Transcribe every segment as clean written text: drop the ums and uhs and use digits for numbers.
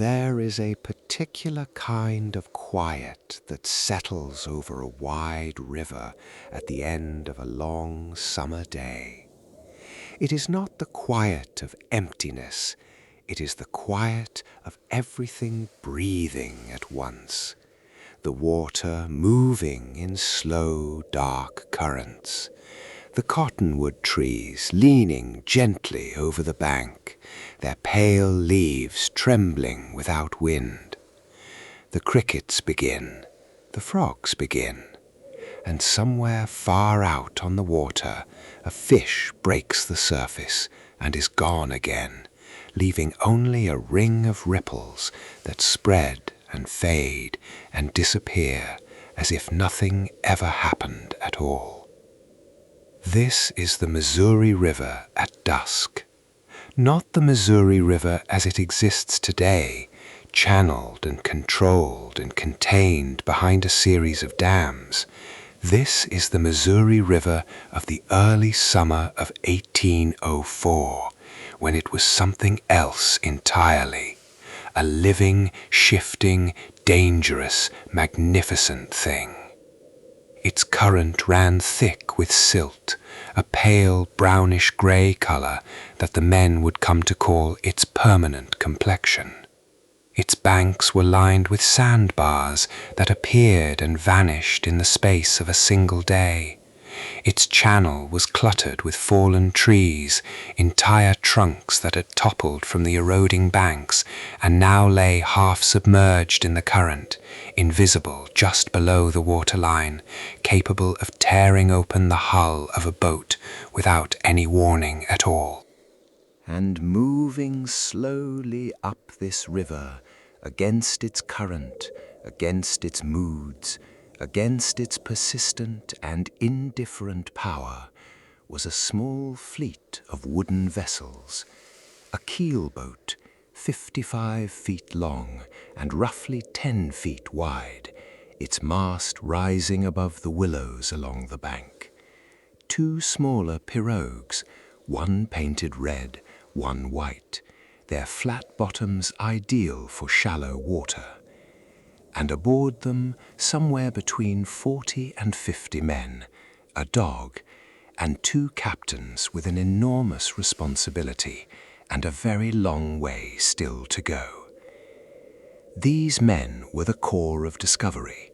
There is a particular kind of quiet that settles over a wide river at the end of a long summer day. It is not the quiet of emptiness, it is the quiet of everything breathing at once, the water moving in slow, dark currents, the cottonwood trees leaning gently over the bank, their pale leaves trembling without wind. The crickets begin, the frogs begin, and somewhere far out on the water a fish breaks the surface and is gone again, leaving only a ring of ripples that spread and fade and disappear as if nothing ever happened at all. This is the Missouri River at dusk. Not the Missouri River as it exists today, channeled and controlled and contained behind a series of dams. This is the Missouri River of the early summer of 1804, when it was something else entirely. A living, shifting, dangerous, magnificent thing. Its current ran thick with silt, a pale brownish-grey colour that the men would come to call its permanent complexion. Its banks were lined with sandbars that appeared and vanished in the space of a single day. Its channel was cluttered with fallen trees, entire trunks that had toppled from the eroding banks and now lay half submerged in the current, invisible just below the waterline, capable of tearing open the hull of a boat without any warning at all. And moving slowly up this river, against its current, against its moods, against its persistent and indifferent power, was a small fleet of wooden vessels, a keelboat 55 feet long and roughly 10 feet wide, its mast rising above the willows along the bank. Two smaller pirogues, one painted red, one white, their flat bottoms ideal for shallow water. And aboard them, somewhere between 40 and 50 men, a dog, and two captains with an enormous responsibility and a very long way still to go. These men were the Corps of Discovery,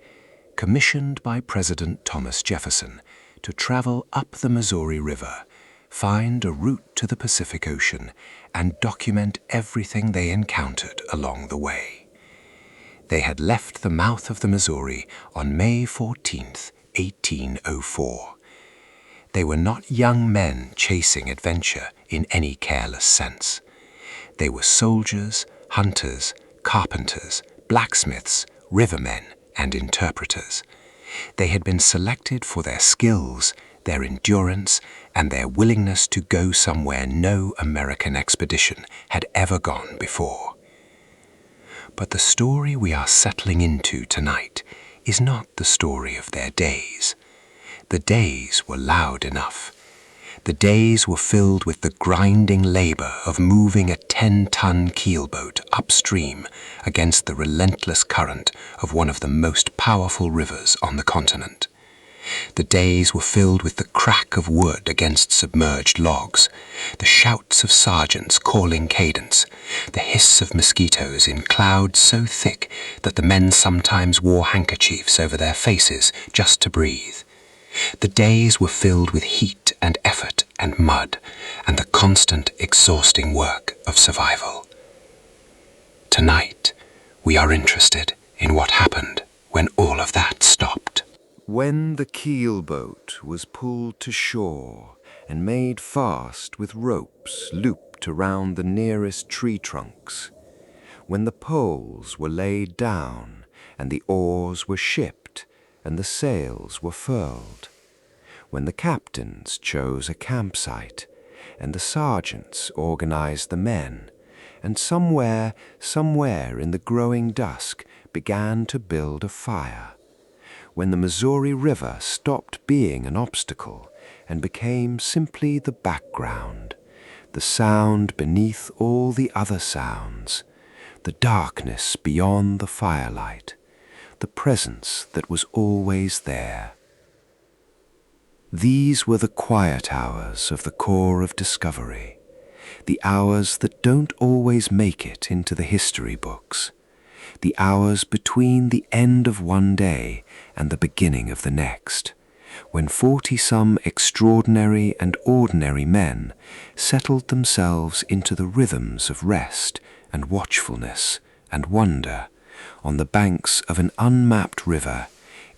commissioned by President Thomas Jefferson to travel up the Missouri River, find a route to the Pacific Ocean, and document everything they encountered along the way. They had left the mouth of the Missouri on May 14th, 1804. They were not young men chasing adventure in any careless sense. They were soldiers, hunters, carpenters, blacksmiths, rivermen, and interpreters. They had been selected for their skills, their endurance, and their willingness to go somewhere no American expedition had ever gone before. But the story we are settling into tonight is not the story of their days. The days were loud enough. The days were filled with the grinding labor of moving a 10-ton keelboat upstream against the relentless current of one of the most powerful rivers on the continent. The days were filled with the crack of wood against submerged logs, the shouts of sergeants calling cadence, the hiss of mosquitoes in clouds so thick that the men sometimes wore handkerchiefs over their faces just to breathe. The days were filled with heat and effort and mud and the constant, exhausting work of survival. Tonight, we are interested in what happened when all of that stopped. When the keelboat was pulled to shore and made fast with ropes looped around the nearest tree trunks, when the poles were laid down and the oars were shipped and the sails were furled, when the captains chose a campsite and the sergeants organized the men, and somewhere in the growing dusk began to build a fire, when the Missouri River stopped being an obstacle and became simply the background, the sound beneath all the other sounds, the darkness beyond the firelight, the presence that was always there. These were the quiet hours of the core of discovery, the hours that don't always make it into the history books, the hours between the end of one day and the beginning of the next, when 40-some extraordinary and ordinary men settled themselves into the rhythms of rest and watchfulness and wonder on the banks of an unmapped river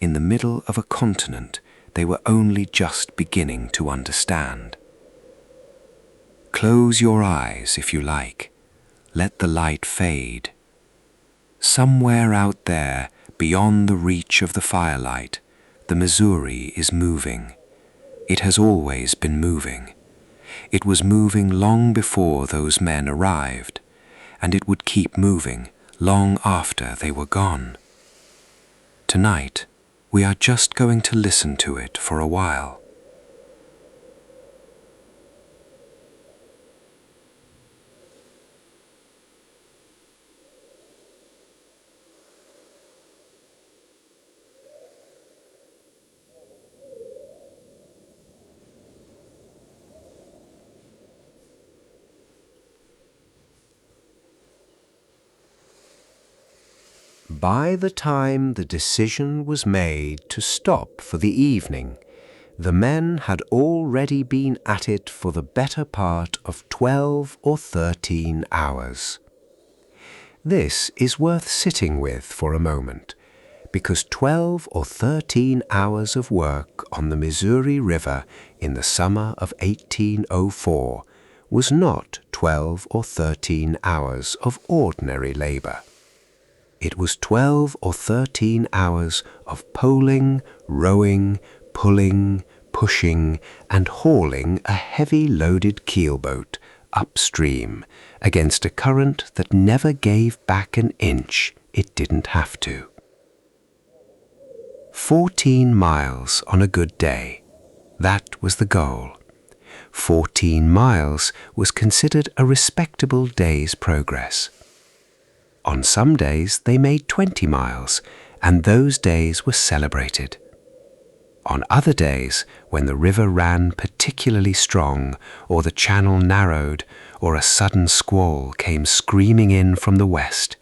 in the middle of a continent they were only just beginning to understand. Close your eyes if you like. Let the light fade. Somewhere out there, beyond the reach of the firelight, the Missouri is moving. It has always been moving. It was moving long before those men arrived, and it would keep moving long after they were gone. Tonight, we are just going to listen to it for a while. By the time the decision was made to stop for the evening, the men had already been at it for the better part of 12 or 13 hours. This is worth sitting with for a moment, because 12 or 13 hours of work on the Missouri River in the summer of 1804 was not 12 or 13 hours of ordinary labor. It was 12 or 13 hours of poling, rowing, pulling, pushing, and hauling a heavy loaded keelboat upstream against a current that never gave back an inch it didn't have to. 14 miles on a good day. That was the goal. 14 miles was considered a respectable day's progress. On some days they made 20 miles, and those days were celebrated. On other days, when the river ran particularly strong, or the channel narrowed, or a sudden squall came screaming in from the west,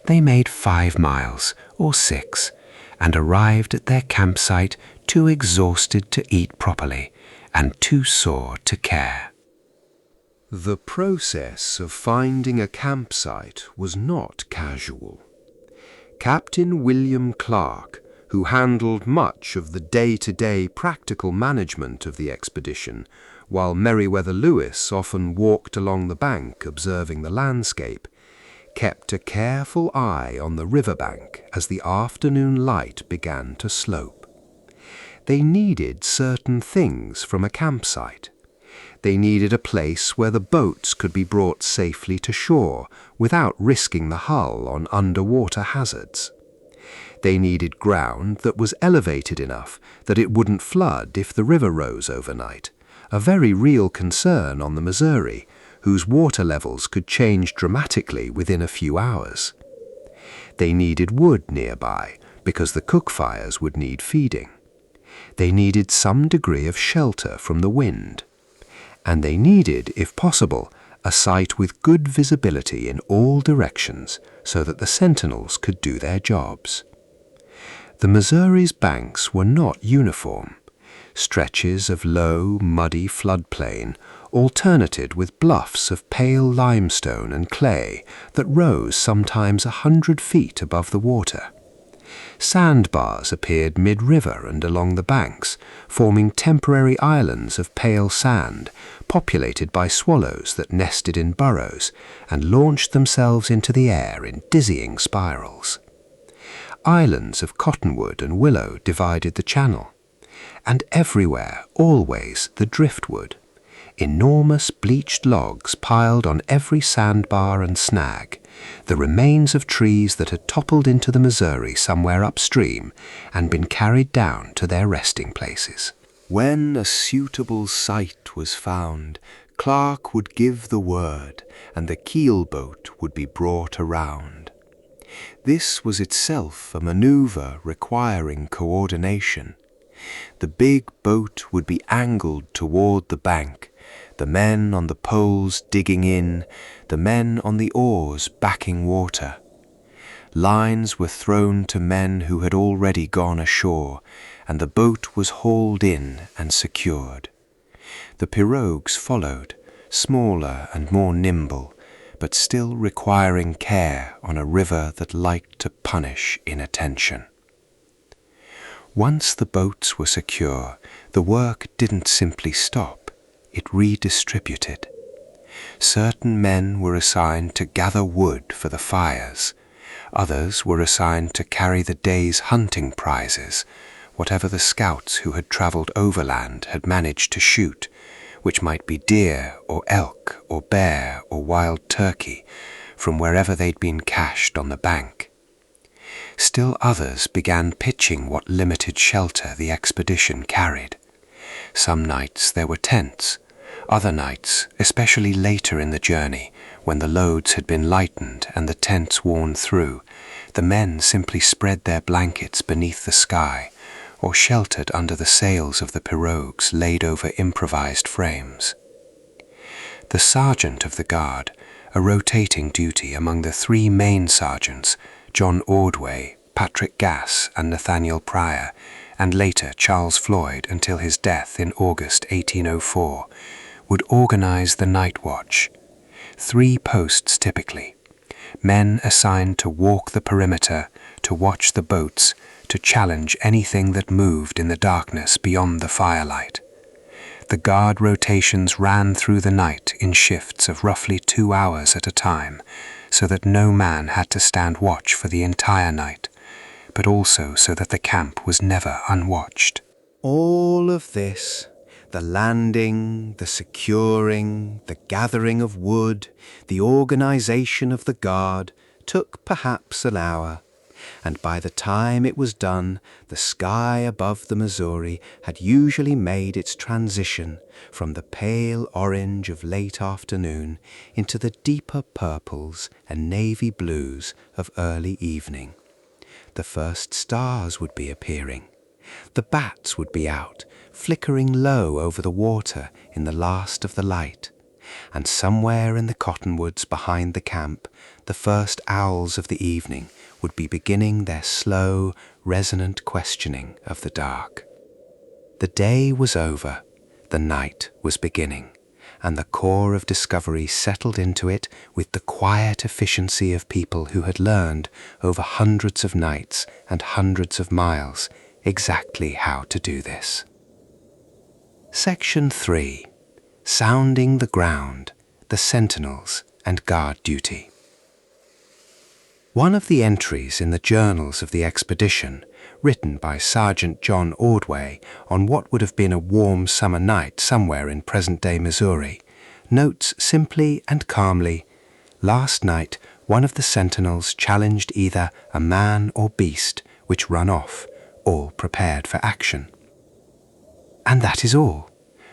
they made 5 miles or 6, and arrived at their campsite too exhausted to eat properly and too sore to care. The process of finding a campsite was not casual. Captain William Clark, who handled much of the day-to-day practical management of the expedition, while Meriwether Lewis often walked along the bank observing the landscape, kept a careful eye on the riverbank as the afternoon light began to slope. They needed certain things from a campsite. They needed a place where the boats could be brought safely to shore without risking the hull on underwater hazards. They needed ground that was elevated enough that it wouldn't flood if the river rose overnight, a very real concern on the Missouri, whose water levels could change dramatically within a few hours. They needed wood nearby because the cook fires would need feeding. They needed some degree of shelter from the wind. And they needed, if possible, a site with good visibility in all directions so that the sentinels could do their jobs. The Missouri's banks were not uniform. Stretches of low, muddy floodplain alternated with bluffs of pale limestone and clay that rose sometimes 100 feet above the water. Sandbars appeared mid-river and along the banks, forming temporary islands of pale sand, populated by swallows that nested in burrows and launched themselves into the air in dizzying spirals. Islands of cottonwood and willow divided the channel, and everywhere, always, the driftwood. Enormous bleached logs piled on every sandbar and snag, the remains of trees that had toppled into the Missouri somewhere upstream and been carried down to their resting places. When a suitable site was found, clerk would give the word, and the keel boat would be brought around. This was itself a maneuver requiring coordination. The big boat would be angled toward the bank, the men on the poles digging in, the men on the oars backing water. Lines were thrown to men who had already gone ashore, and the boat was hauled in and secured. The pirogues followed, smaller and more nimble, but still requiring care on a river that liked to punish inattention. Once the boats were secure, the work didn't simply stop, it redistributed. Certain men were assigned to gather wood for the fires. Others were assigned to carry the day's hunting prizes, whatever the scouts who had travelled overland had managed to shoot, which might be deer or elk or bear or wild turkey, from wherever they'd been cached on the bank. Still others began pitching what limited shelter the expedition carried. Some nights there were tents. Other nights, especially later in the journey, when the loads had been lightened and the tents worn through, the men simply spread their blankets beneath the sky or sheltered under the sails of the pirogues laid over improvised frames. The sergeant of the guard, a rotating duty among the three main sergeants, John Ordway, Patrick Gass and Nathaniel Pryor, and later Charles Floyd until his death in August 1804, would organize the night watch. 3 posts typically. Men assigned to walk the perimeter, to watch the boats, to challenge anything that moved in the darkness beyond the firelight. The guard rotations ran through the night in shifts of roughly 2 hours at a time, so that no man had to stand watch for the entire night, but also so that the camp was never unwatched. All of this, the landing, the securing, the gathering of wood, the organization of the guard, took perhaps an hour, and by the time it was done, the sky above the Missouri had usually made its transition from the pale orange of late afternoon into the deeper purples and navy blues of early evening. The first stars would be appearing. The bats would be out, flickering low over the water in the last of the light, and somewhere in the cottonwoods behind the camp, the first owls of the evening would be beginning their slow, resonant questioning of the dark. The day was over, the night was beginning, and the core of discovery settled into it with the quiet efficiency of people who had learned over hundreds of nights and hundreds of miles exactly how to do this. Section 3. Sounding the ground, the sentinels and guard duty. One of the entries in the journals of the expedition, written by Sergeant John Ordway on what would have been a warm summer night somewhere in present-day Missouri, notes simply and calmly, "Last night one of the sentinels challenged either a man or beast, which run off, all prepared for action." And that is all.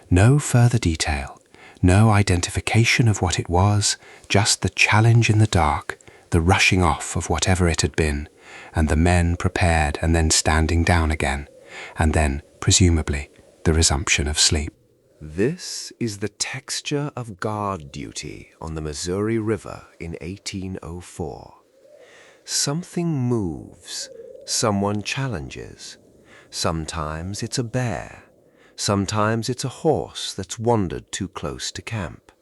No further detail, no identification of what it was, just the challenge in the dark, the rushing off of whatever it had been, and the men prepared and then standing down again, and then, presumably, the resumption of sleep. This is the texture of guard duty on the Missouri River in 1804. Something moves, someone challenges. Sometimes it's a bear. Sometimes it's a horse that's wandered too close to camp.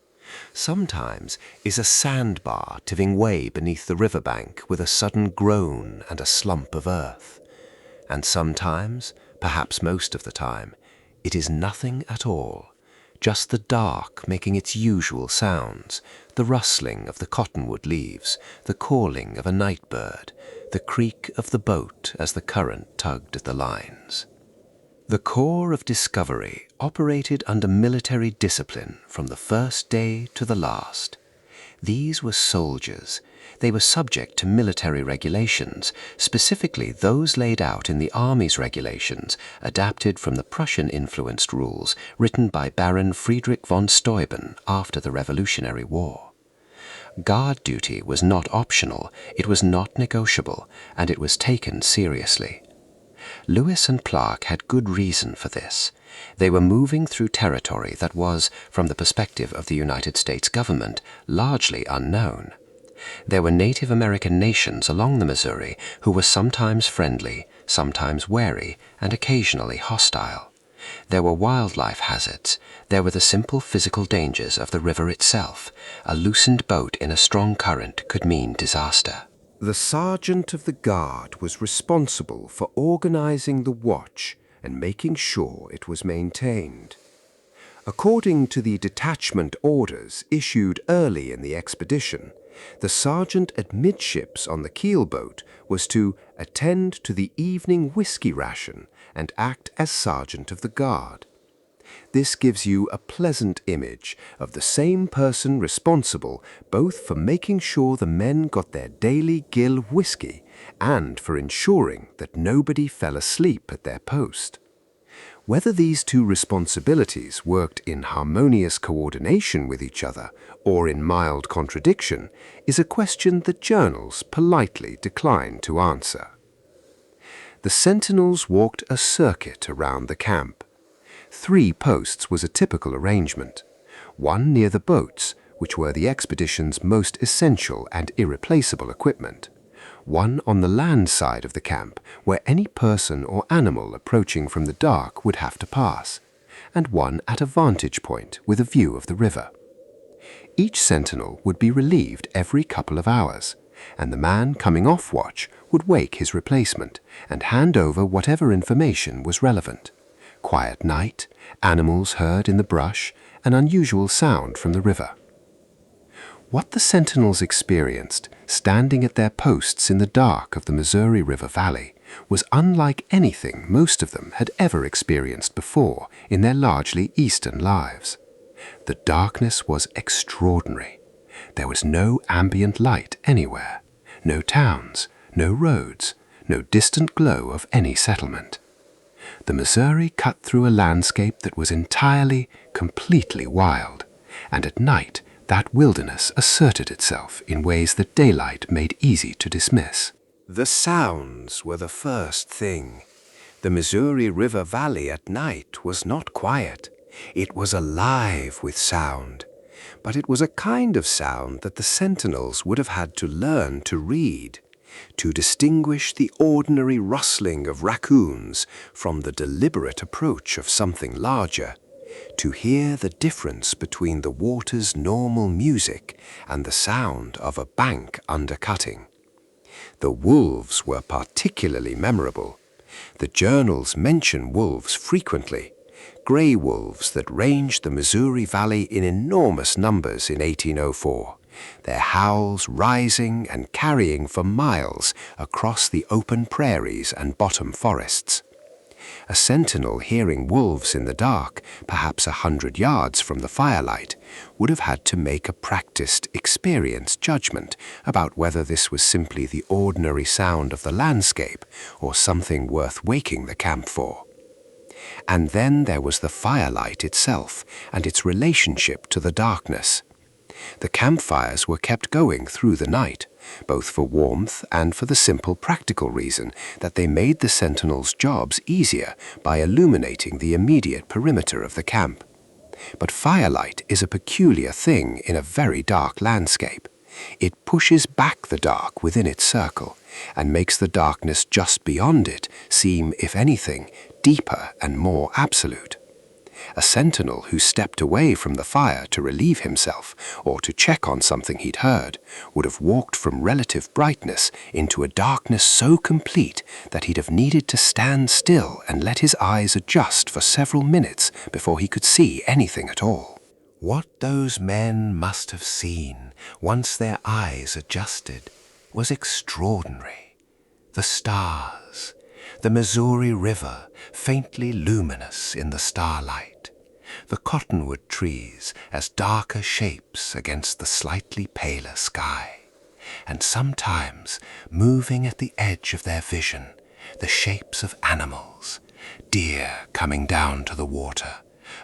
Sometimes is a sandbar tiving way beneath the riverbank with a sudden groan and a slump of earth. And sometimes, perhaps most of the time, it is nothing at all, just the dark making its usual sounds, the rustling of the cottonwood leaves, the calling of a night bird, the creak of the boat as the current tugged at the lines. The Corps of Discovery operated under military discipline from the first day to the last. These were soldiers. They were subject to military regulations, specifically those laid out in the Army's regulations, adapted from the Prussian-influenced rules written by Baron Friedrich von Steuben after the Revolutionary War. Guard duty was not optional, it was not negotiable, and it was taken seriously. Lewis and Clark had good reason for this. They were moving through territory that was, from the perspective of the United States government, largely unknown. There were Native American nations along the Missouri who were sometimes friendly, sometimes wary, and occasionally hostile. There were wildlife hazards. There were the simple physical dangers of the river itself. A loosened boat in a strong current could mean disaster. The sergeant of the guard was responsible for organizing the watch and making sure it was maintained. According to the detachment orders issued early in the expedition, the sergeant amidships on the keelboat was to attend to the evening whiskey ration and act as sergeant of the guard. This gives you a pleasant image of the same person responsible both for making sure the men got their daily gill of whiskey and for ensuring that nobody fell asleep at their post. Whether these two responsibilities worked in harmonious coordination with each other or in mild contradiction is a question the journals politely decline to answer. The sentinels walked a circuit around the camp. 3 posts was a typical arrangement. One near the boats, which were the expedition's most essential and irreplaceable equipment. One on the land side of the camp, where any person or animal approaching from the dark would have to pass, and one at a vantage point with a view of the river. Each sentinel would be relieved every couple of hours, and the man coming off watch would wake his replacement and hand over whatever information was relevant. Quiet night, animals heard in the brush, an unusual sound from the river. What the sentinels experienced, standing at their posts in the dark of the Missouri River Valley, was unlike anything most of them had ever experienced before in their largely eastern lives. The darkness was extraordinary. There was no ambient light anywhere, no towns, no roads, no distant glow of any settlement. The Missouri cut through a landscape that was entirely, completely wild, and at night that wilderness asserted itself in ways that daylight made easy to dismiss. The sounds were the first thing. The Missouri River Valley at night was not quiet. It was alive with sound, but it was a kind of sound that the sentinels would have had to learn to read, to distinguish the ordinary rustling of raccoons from the deliberate approach of something larger, to hear the difference between the water's normal music and the sound of a bank undercutting. The wolves were particularly memorable. The journals mention wolves frequently, gray wolves that ranged the Missouri Valley in enormous numbers in 1804. Their howls rising and carrying for miles across the open prairies and bottom forests. A sentinel hearing wolves in the dark, perhaps 100 yards from the firelight, would have had to make a practiced, experienced judgment about whether this was simply the ordinary sound of the landscape or something worth waking the camp for. And then there was the firelight itself and its relationship to the darkness. The campfires were kept going through the night, both for warmth and for the simple practical reason that they made the sentinels' jobs easier by illuminating the immediate perimeter of the camp. But firelight is a peculiar thing in a very dark landscape. It pushes back the dark within its circle and makes the darkness just beyond it seem, if anything, deeper and more absolute. A sentinel who stepped away from the fire to relieve himself or to check on something he'd heard would have walked from relative brightness into a darkness so complete that he'd have needed to stand still and let his eyes adjust for several minutes before he could see anything at all. What those men must have seen once their eyes adjusted was extraordinary. The stars, the Missouri River faintly luminous in the starlight, the cottonwood trees as darker shapes against the slightly paler sky, and sometimes moving at the edge of their vision, the shapes of animals, deer coming down to the water,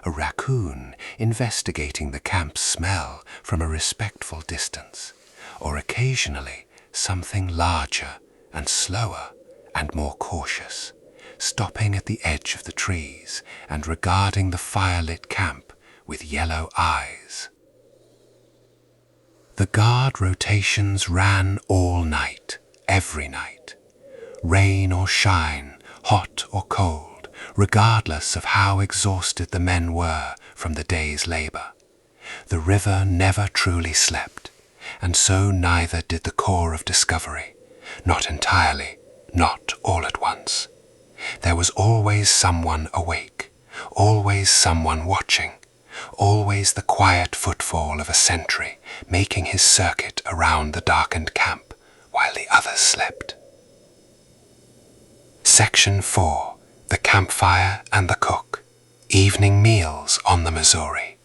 a raccoon investigating the camp's smell from a respectful distance, or occasionally something larger and slower and more cautious, stopping at the edge of the trees and regarding the firelit camp with yellow eyes. The guard rotations ran all night, every night. Rain or shine, hot or cold, regardless of how exhausted the men were from the day's labor. The river never truly slept, and so neither did the Corps of Discovery. Not entirely, not all at once. There was always someone awake, always someone watching, always the quiet footfall of a sentry making his circuit around the darkened camp while the others slept. Section 4. The Campfire and the Cook. Evening Meals on the Missouri.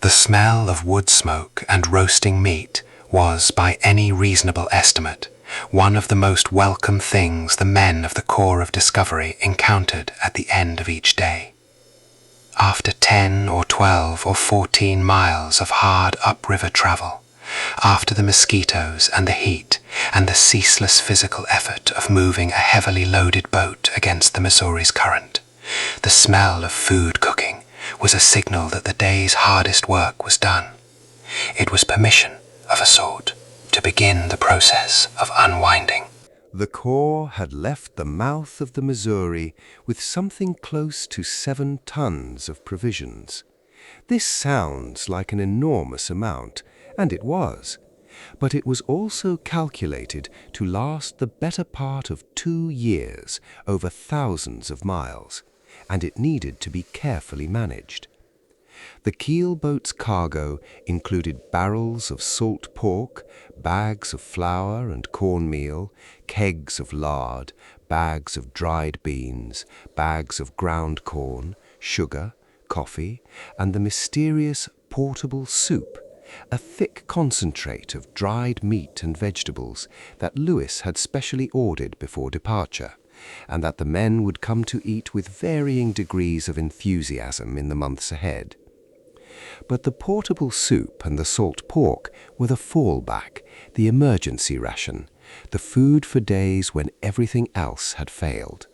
The smell of wood smoke and roasting meat was, by any reasonable estimate, one of the most welcome things the men of the Corps of Discovery encountered at the end of each day. After 10 or 12 or 14 miles of hard upriver travel, after the mosquitoes and the heat and the ceaseless physical effort of moving a heavily loaded boat against the Missouri's current, the smell of food cooking was a signal that the day's hardest work was done. It was permission, of a sort, to begin the process of unwinding. The Corps had left the mouth of the Missouri with something close to 7 tons of provisions. This sounds like an enormous amount, and it was, but it was also calculated to last the better part of 2 years over thousands of miles, and it needed to be carefully managed. The keelboat's cargo included barrels of salt pork, bags of flour and cornmeal, kegs of lard, bags of dried beans, bags of ground corn, sugar, coffee, and the mysterious portable soup, a thick concentrate of dried meat and vegetables that Lewis had specially ordered before departure, and that the men would come to eat with varying degrees of enthusiasm in the months ahead. But the portable soup and the salt pork were the fallback, the emergency ration, the food for days when everything else had failed.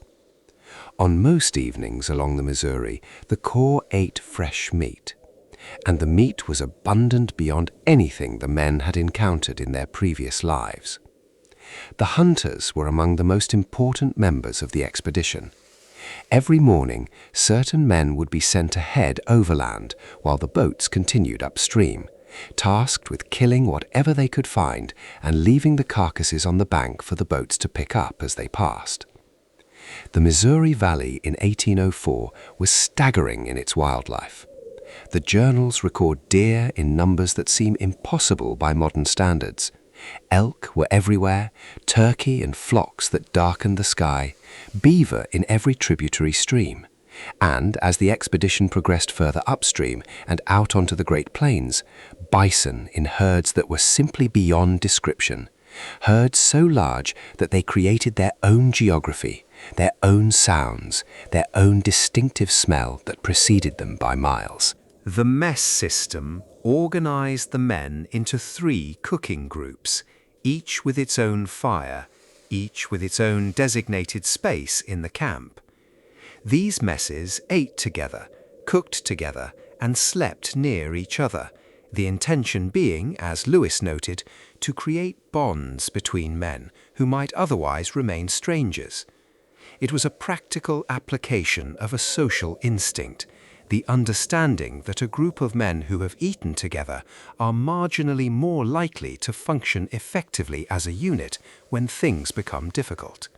On most evenings along the Missouri, the Corps ate fresh meat, and the meat was abundant beyond anything the men had encountered in their previous lives. The hunters were among the most important members of the expedition. Every morning, certain men would be sent ahead overland while the boats continued upstream, tasked with killing whatever they could find and leaving the carcasses on the bank for the boats to pick up as they passed. The Missouri Valley in 1804 was staggering in its wildlife. The journals record deer in numbers that seem impossible by modern standards. Elk were everywhere, turkey in flocks that darkened the sky, beaver in every tributary stream, and as the expedition progressed further upstream and out onto the Great Plains, bison in herds that were simply beyond description, herds so large that they created their own geography, their own sounds, their own distinctive smell that preceded them by miles. The mess system organized the men into 3 cooking groups, each with its own fire, each with its own designated space in the camp. These messes ate together, cooked together, and slept near each other, the intention being, as Lewis noted, to create bonds between men who might otherwise remain strangers. It was a practical application of a social instinct, the understanding that a group of men who have eaten together are marginally more likely to function effectively as a unit when things become difficult.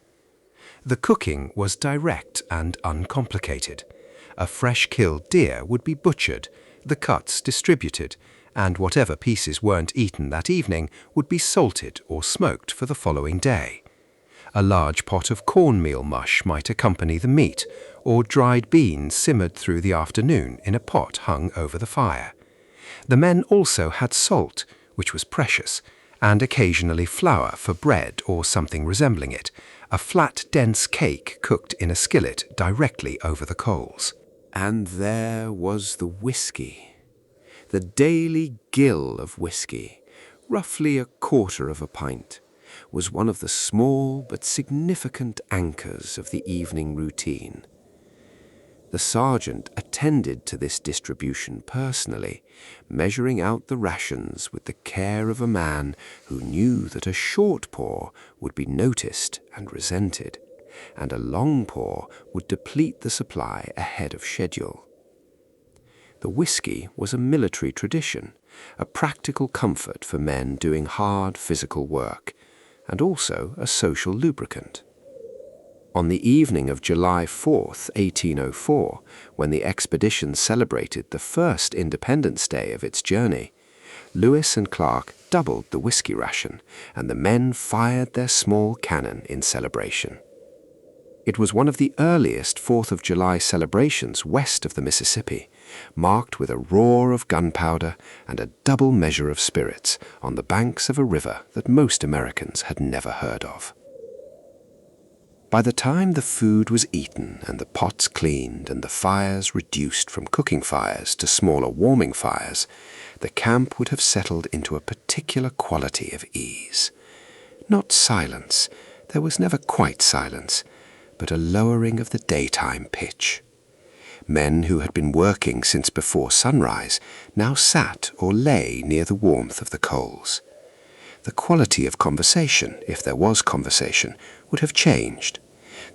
The cooking was direct and uncomplicated. A fresh-killed deer would be butchered, the cuts distributed, and whatever pieces weren't eaten that evening would be salted or smoked for the following day. A large pot of cornmeal mush might accompany the meat, or dried beans simmered through the afternoon in a pot hung over the fire. The men also had salt, which was precious, and occasionally flour for bread or something resembling it, a flat, dense cake cooked in a skillet directly over the coals. And there was the whiskey, the daily gill of whiskey, roughly a quarter of a pint, was one of the small but significant anchors of the evening routine. The sergeant attended to this distribution personally, measuring out the rations with the care of a man who knew that a short pour would be noticed and resented, and a long pour would deplete the supply ahead of schedule. The whiskey was a military tradition, a practical comfort for men doing hard physical work, and also a social lubricant. On the evening of July 4th, 1804, when the expedition celebrated the first Independence Day of its journey, Lewis and Clark doubled the whiskey ration, and the men fired their small cannon in celebration. It was one of the earliest 4th of July celebrations west of the Mississippi, marked with a roar of gunpowder and a double measure of spirits on the banks of a river that most Americans had never heard of. By the time the food was eaten and the pots cleaned and the fires reduced from cooking fires to smaller warming fires, the camp would have settled into a particular quality of ease. Not silence, there was never quite silence, but a lowering of the daytime pitch. Men who had been working since before sunrise now sat or lay near the warmth of the coals. The quality of conversation, if there was conversation, would have changed.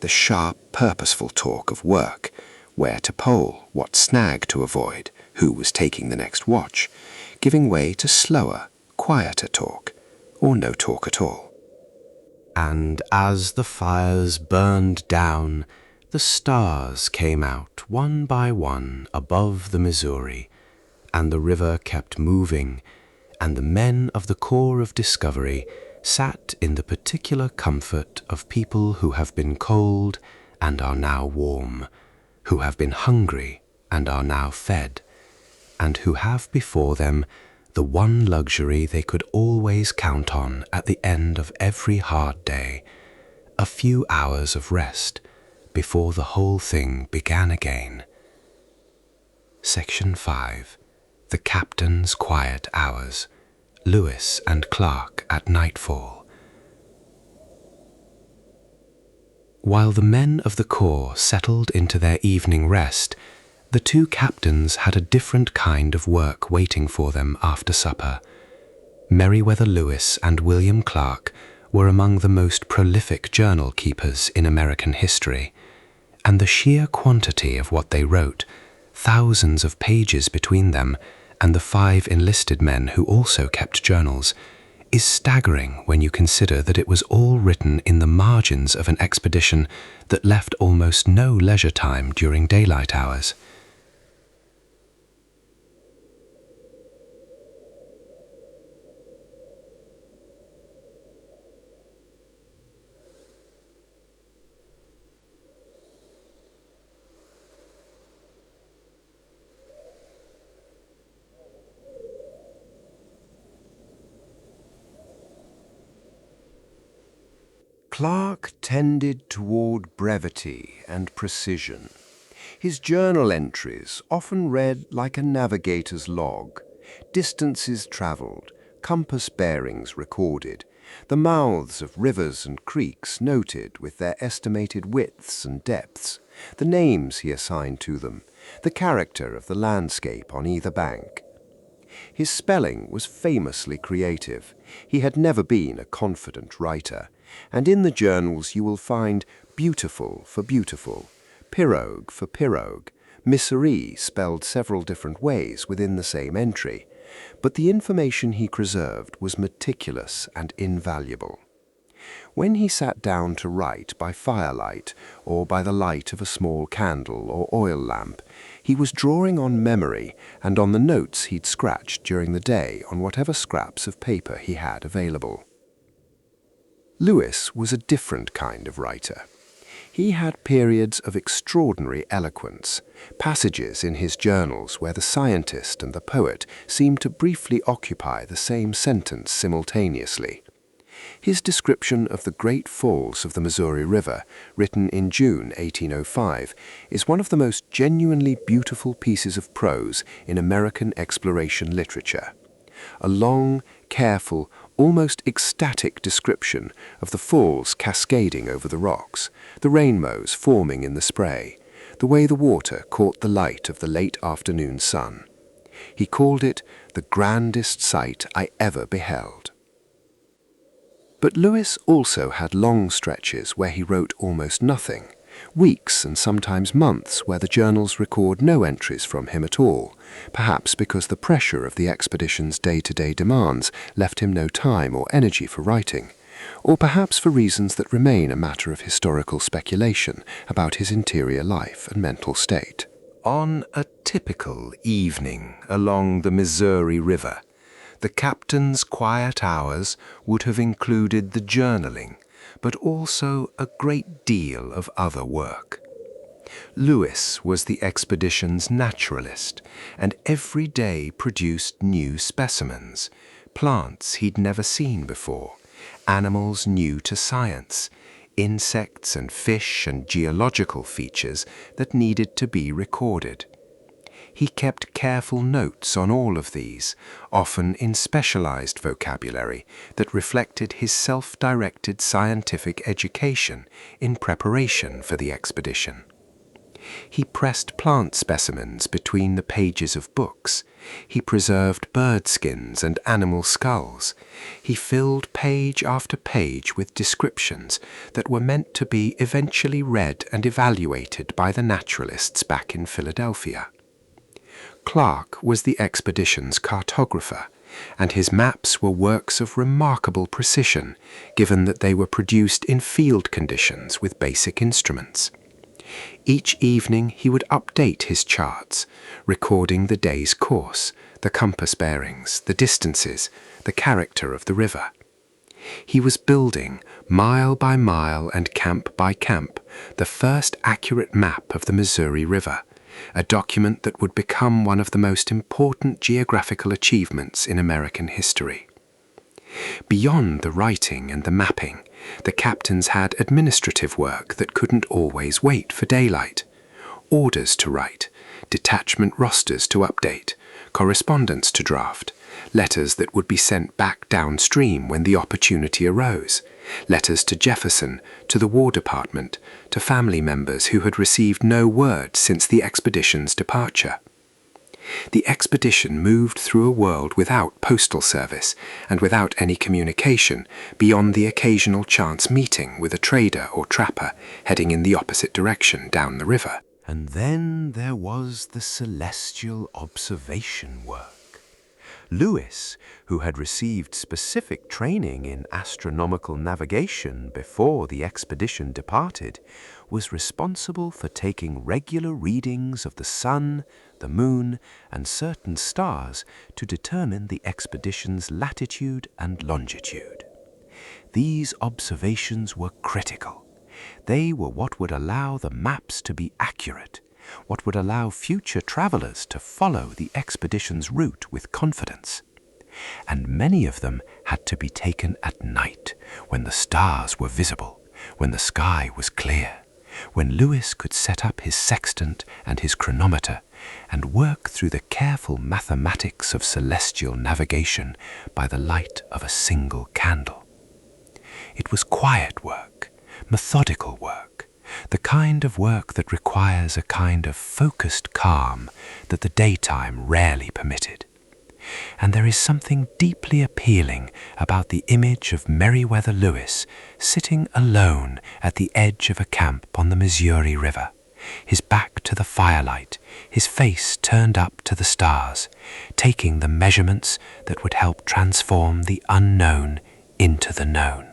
The sharp, purposeful talk of work, where to pole, what snag to avoid, who was taking the next watch, giving way to slower, quieter talk, or no talk at all. And as the fires burned down, the stars came out one by one above the Missouri, and the river kept moving, and the men of the Corps of Discovery sat in the particular comfort of people who have been cold and are now warm, who have been hungry and are now fed, and who have before them the one luxury they could always count on at the end of every hard day, a few hours of rest before the whole thing began again. Section 5. The Captain's Quiet Hours. Lewis and Clark at nightfall. While the men of the Corps settled into their evening rest, the two captains had a different kind of work waiting for them after supper. Meriwether Lewis and William Clark were among the most prolific journal keepers in American history, and the sheer quantity of what they wrote, thousands of pages between them, and the 5 enlisted men who also kept journals, is staggering when you consider that it was all written in the margins of an expedition that left almost no leisure time during daylight hours. Clark tended toward brevity and precision. His journal entries often read like a navigator's log, distances traveled, compass bearings recorded, the mouths of rivers and creeks noted with their estimated widths and depths, the names he assigned to them, the character of the landscape on either bank. His spelling was famously creative. He had never been a confident writer, and in the journals you will find beautiful for beautiful, pirogue for pirogue, Missouri spelled several different ways within the same entry, but the information he preserved was meticulous and invaluable. When he sat down to write by firelight or by the light of a small candle or oil lamp, he was drawing on memory and on the notes he'd scratched during the day on whatever scraps of paper he had available. Lewis was a different kind of writer. He had periods of extraordinary eloquence, passages in his journals where the scientist and the poet seemed to briefly occupy the same sentence simultaneously. His description of the Great Falls of the Missouri River, written in June 1805, is one of the most genuinely beautiful pieces of prose in American exploration literature. A long, careful, almost ecstatic description of the falls cascading over the rocks, the rainbows forming in the spray, the way the water caught the light of the late afternoon sun. He called it the grandest sight I ever beheld. But Lewis also had long stretches where he wrote almost nothing, weeks and sometimes months where the journals record no entries from him at all, perhaps because the pressure of the expedition's day-to-day demands left him no time or energy for writing, or perhaps for reasons that remain a matter of historical speculation about his interior life and mental state. On a typical evening along the Missouri River, the captain's quiet hours would have included the journaling, but also a great deal of other work. Lewis was the expedition's naturalist, and every day produced new specimens, plants he'd never seen before, animals new to science, insects and fish and geological features that needed to be recorded. He kept careful notes on all of these, often in specialized vocabulary that reflected his self-directed scientific education in preparation for the expedition. He pressed plant specimens between the pages of books. He preserved bird skins and animal skulls. He filled page after page with descriptions that were meant to be eventually read and evaluated by the naturalists back in Philadelphia. Clark was the expedition's cartographer, and his maps were works of remarkable precision, given that they were produced in field conditions with basic instruments. Each evening he would update his charts, recording the day's course, the compass bearings, the distances, the character of the river. He was building, mile by mile and camp by camp, the first accurate map of the Missouri River, a document that would become one of the most important geographical achievements in American history. Beyond the writing and the mapping, the captains had administrative work that couldn't always wait for daylight. Orders to write, detachment rosters to update, correspondence to draft, letters that would be sent back downstream when the opportunity arose, letters to Jefferson, to the War Department, to family members who had received no word since the expedition's departure. The expedition moved through a world without postal service and without any communication beyond the occasional chance meeting with a trader or trapper heading in the opposite direction down the river. And then there was the celestial observation work. Lewis, who had received specific training in astronomical navigation before the expedition departed, was responsible for taking regular readings of the sun, the moon, and certain stars to determine the expedition's latitude and longitude. These observations were critical. They were what would allow the maps to be accurate, what would allow future travelers to follow the expedition's route with confidence. And many of them had to be taken at night, when the stars were visible, when the sky was clear, when Lewis could set up his sextant and his chronometer and work through the careful mathematics of celestial navigation by the light of a single candle. It was quiet work, methodical work, the kind of work that requires a kind of focused calm that the daytime rarely permitted. And there is something deeply appealing about the image of Meriwether Lewis sitting alone at the edge of a camp on the Missouri River, his back to the firelight, his face turned up to the stars, taking the measurements that would help transform the unknown into the known.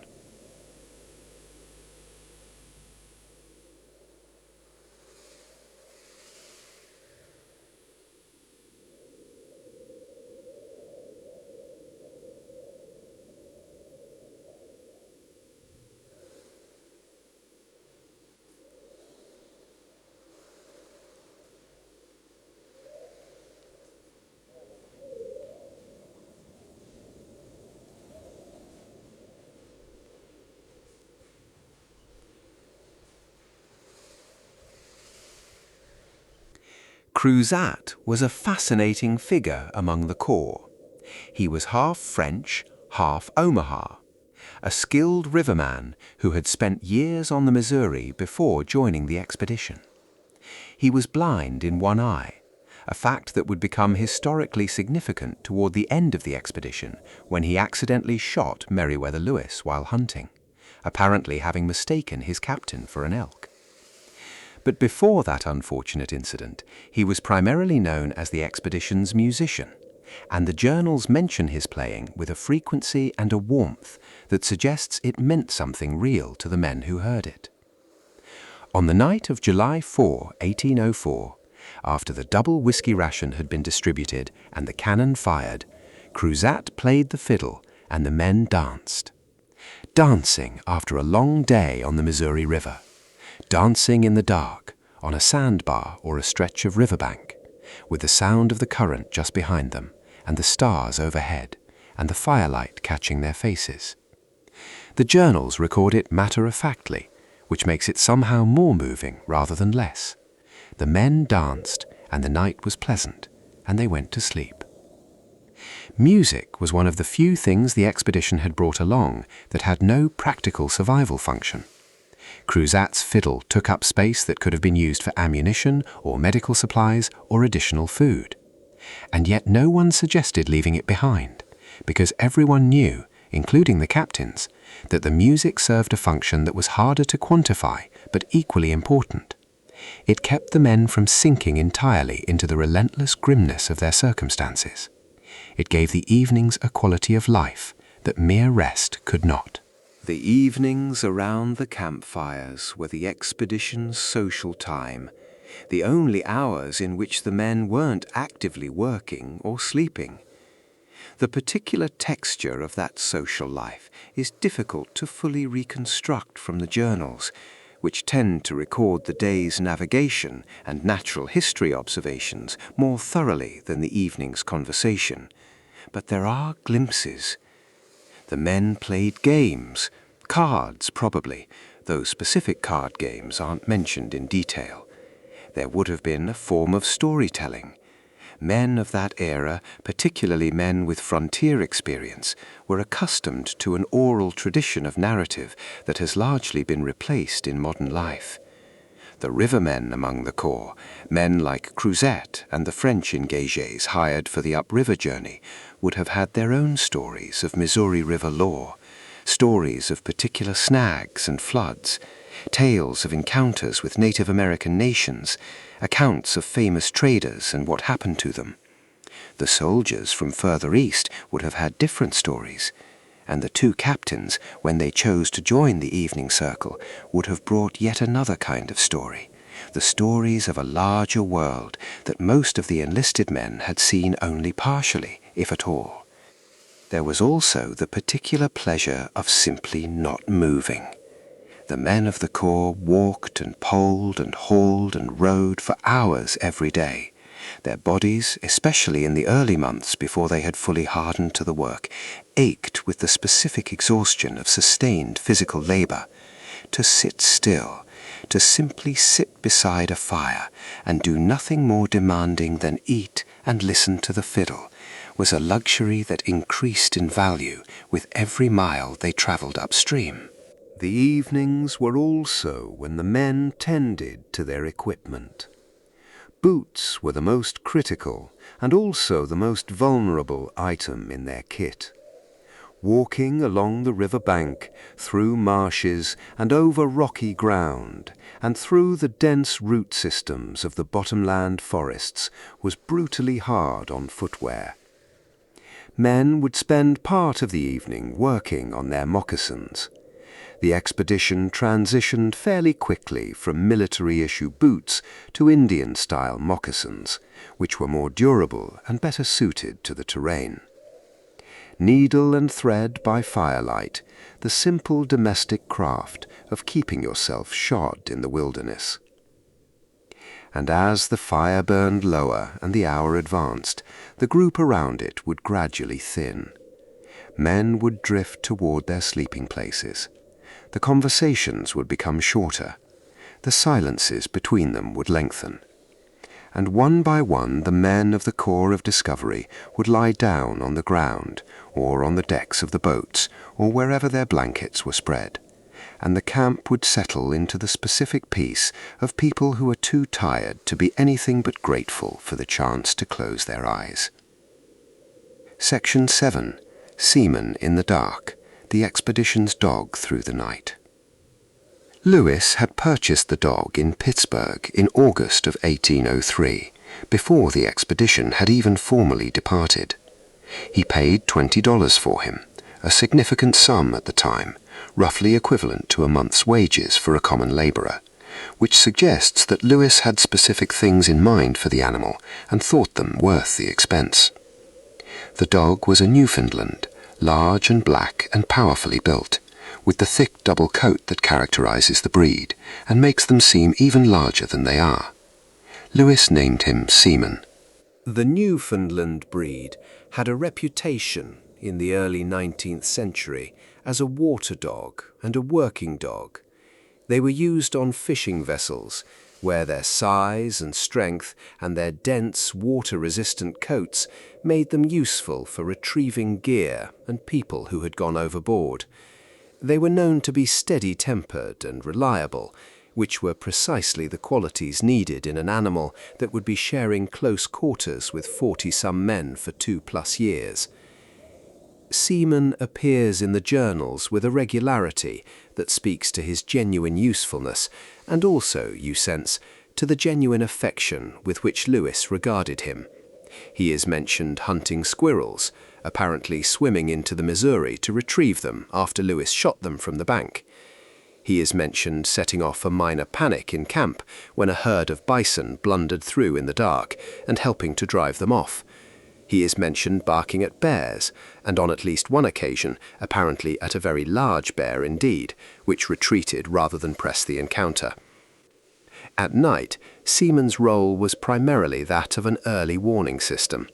Cruzat was a fascinating figure among the corps. He was half French, half Omaha, a skilled riverman who had spent years on the Missouri before joining the expedition. He was blind in one eye, a fact that would become historically significant toward the end of the expedition when he accidentally shot Meriwether Lewis while hunting, apparently having mistaken his captain for an elk. But before that unfortunate incident, he was primarily known as the expedition's musician, and the journals mention his playing with a frequency and a warmth that suggests it meant something real to the men who heard it. On the night of July 4, 1804, after the double whiskey ration had been distributed and the cannon fired, Cruzat played the fiddle and the men danced. Dancing after a long day on the Missouri River. Dancing in the dark, on a sandbar or a stretch of riverbank, with the sound of the current just behind them, and the stars overhead, and the firelight catching their faces. The journals record it matter-of-factly, which makes it somehow more moving rather than less. The men danced, and the night was pleasant, and they went to sleep. Music was one of the few things the expedition had brought along that had no practical survival function. Cruzat's fiddle took up space that could have been used for ammunition or medical supplies or additional food. And yet no one suggested leaving it behind, because everyone knew, including the captains, that the music served a function that was harder to quantify but equally important. It kept the men from sinking entirely into the relentless grimness of their circumstances. It gave the evenings a quality of life that mere rest could not. The evenings around the campfires were the expedition's social time, the only hours in which the men weren't actively working or sleeping. The particular texture of that social life is difficult to fully reconstruct from the journals, which tend to record the day's navigation and natural history observations more thoroughly than the evening's conversation. But there are glimpses. The men played games, cards probably, though specific card games aren't mentioned in detail. There would have been a form of storytelling. Men of that era, particularly men with frontier experience, were accustomed to an oral tradition of narrative that has largely been replaced in modern life. The rivermen among the corps, men like Cruzat and the French engagés hired for the upriver journey, would have had their own stories of Missouri River lore, stories of particular snags and floods, tales of encounters with Native American nations, accounts of famous traders and what happened to them. The soldiers from further east would have had different stories, and the two captains, when they chose to join the evening circle, would have brought yet another kind of story, the stories of a larger world that most of the enlisted men had seen only partially, if at all. There was also the particular pleasure of simply not moving. The men of the corps walked and poled and hauled and rowed for hours every day. Their bodies, especially in the early months before they had fully hardened to the work, ached with the specific exhaustion of sustained physical labor. To sit still, to simply sit beside a fire and do nothing more demanding than eat and listen to the fiddle, was a luxury that increased in value with every mile they traveled upstream. The evenings were also when the men tended to their equipment. Boots were the most critical and also the most vulnerable item in their kit. Walking along the river bank, through marshes and over rocky ground, and through the dense root systems of the bottomland forests was brutally hard on footwear. Men would spend part of the evening working on their moccasins. The expedition transitioned fairly quickly from military-issue boots to Indian-style moccasins, which were more durable and better suited to the terrain. Needle and thread by firelight, the simple domestic craft of keeping yourself shod in the wilderness. And as the fire burned lower and the hour advanced, the group around it would gradually thin. Men would drift toward their sleeping places. The conversations would become shorter. The silences between them would lengthen. and one by one the men of the Corps of Discovery would lie down on the ground, or on the decks of the boats, or wherever their blankets were spread, and the camp would settle into the specific peace of people who were too tired to be anything but grateful for the chance to close their eyes. Section 7. Seaman in the Dark, the expedition's dog through the night. Lewis had purchased the dog in Pittsburgh in August of 1803, before the expedition had even formally departed. He paid $20 for him, a significant sum at the time, roughly equivalent to a month's wages for a common labourer, which suggests that Lewis had specific things in mind for the animal and thought them worth the expense. The dog was a Newfoundland, large and black and powerfully built, with the thick double coat that characterizes the breed and makes them seem even larger than they are. Lewis named him Seaman. The Newfoundland breed had a reputation in the early 19th century as a water dog and a working dog. They were used on fishing vessels, where their size and strength and their dense, water-resistant coats made them useful for retrieving gear and people who had gone overboard. They were known to be steady-tempered and reliable, which were precisely the qualities needed in an animal that would be sharing close quarters with 40-some men for 2+ years. Seaman appears in the journals with a regularity that speaks to his genuine usefulness and also, you sense, to the genuine affection with which Lewis regarded him. He is mentioned hunting squirrels, apparently swimming into the Missouri to retrieve them after Lewis shot them from the bank. He is mentioned setting off a minor panic in camp when a herd of bison blundered through in the dark and helping to drive them off. He is mentioned barking at bears, and on at least one occasion, apparently at a very large bear indeed, which retreated rather than press the encounter. At night, Seaman's role was primarily that of an early warning system.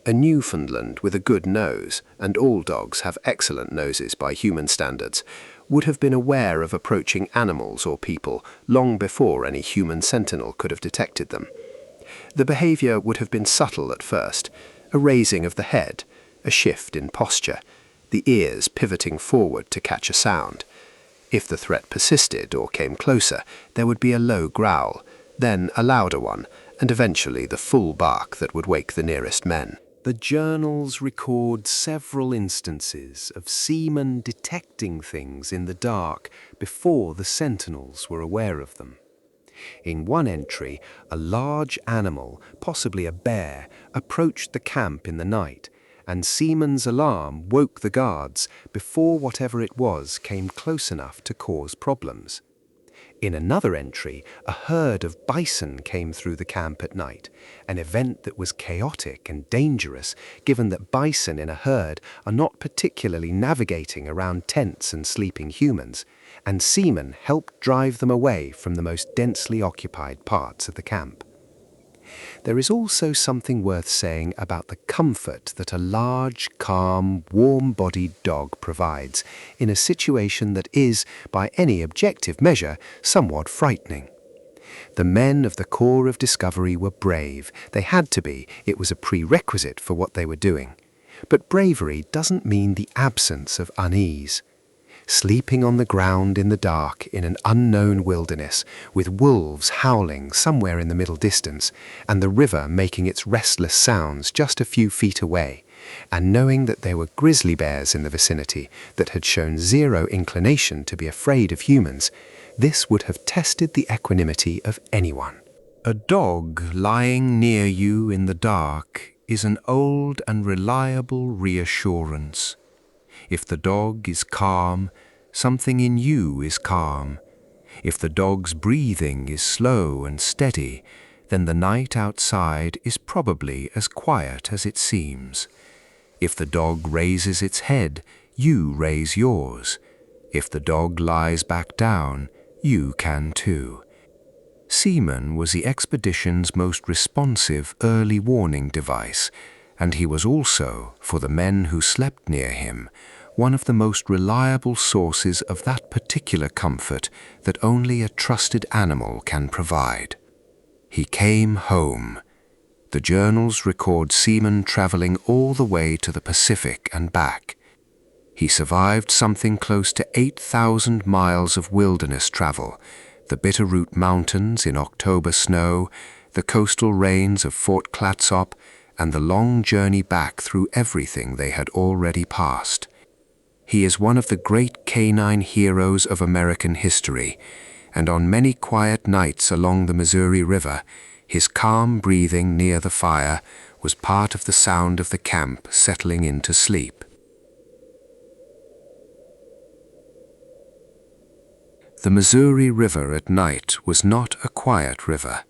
A Newfoundland with a good nose, and all dogs have excellent noses by human standards, would have been aware of approaching animals or people long before any human sentinel could have detected them. The behavior would have been subtle at first, a raising of the head, a shift in posture, the ears pivoting forward to catch a sound. If the threat persisted or came closer, there would be a low growl, then a louder one, and eventually the full bark that would wake the nearest men. The journals record several instances of seamen detecting things in the dark before the sentinels were aware of them. In one entry, a large animal, possibly a bear, approached the camp in the night, and Seaman's alarm woke the guards before whatever it was came close enough to cause problems. In another entry, a herd of bison came through the camp at night, an event that was chaotic and dangerous given that bison in a herd are not particularly navigating around tents and sleeping humans, and Seaman helped drive them away from the most densely occupied parts of the camp. There is also something worth saying about the comfort that a large, calm, warm-bodied dog provides in a situation that is, by any objective measure, somewhat frightening. The men of the Corps of Discovery were brave. They had to be. It was a prerequisite for what they were doing. But bravery doesn't mean the absence of unease. Sleeping on the ground in the dark in an unknown wilderness, with wolves howling somewhere in the middle distance, and the river making its restless sounds just a few feet away, and knowing that there were grizzly bears in the vicinity that had shown zero inclination to be afraid of humans, this would have tested the equanimity of anyone. A dog lying near you in the dark is an old and reliable reassurance. If the dog is calm, something in you is calm. If the dog's breathing is slow and steady, then the night outside is probably as quiet as it seems. If the dog raises its head, you raise yours. If the dog lies back down, you can too. Seaman was the expedition's most responsive early warning device, and he was also, for the men who slept near him, one of the most reliable sources of that particular comfort that only a trusted animal can provide. He came home. The journals record seamen traveling all the way to the Pacific and back. He survived something close to 8,000 miles of wilderness travel, the Bitterroot Mountains in October snow, the coastal rains of Fort Clatsop, and the long journey back through everything they had already passed. He is one of the great canine heroes of American history, and on many quiet nights along the Missouri River, his calm breathing near the fire was part of the sound of the camp settling into sleep. The Missouri River at night was not a quiet river.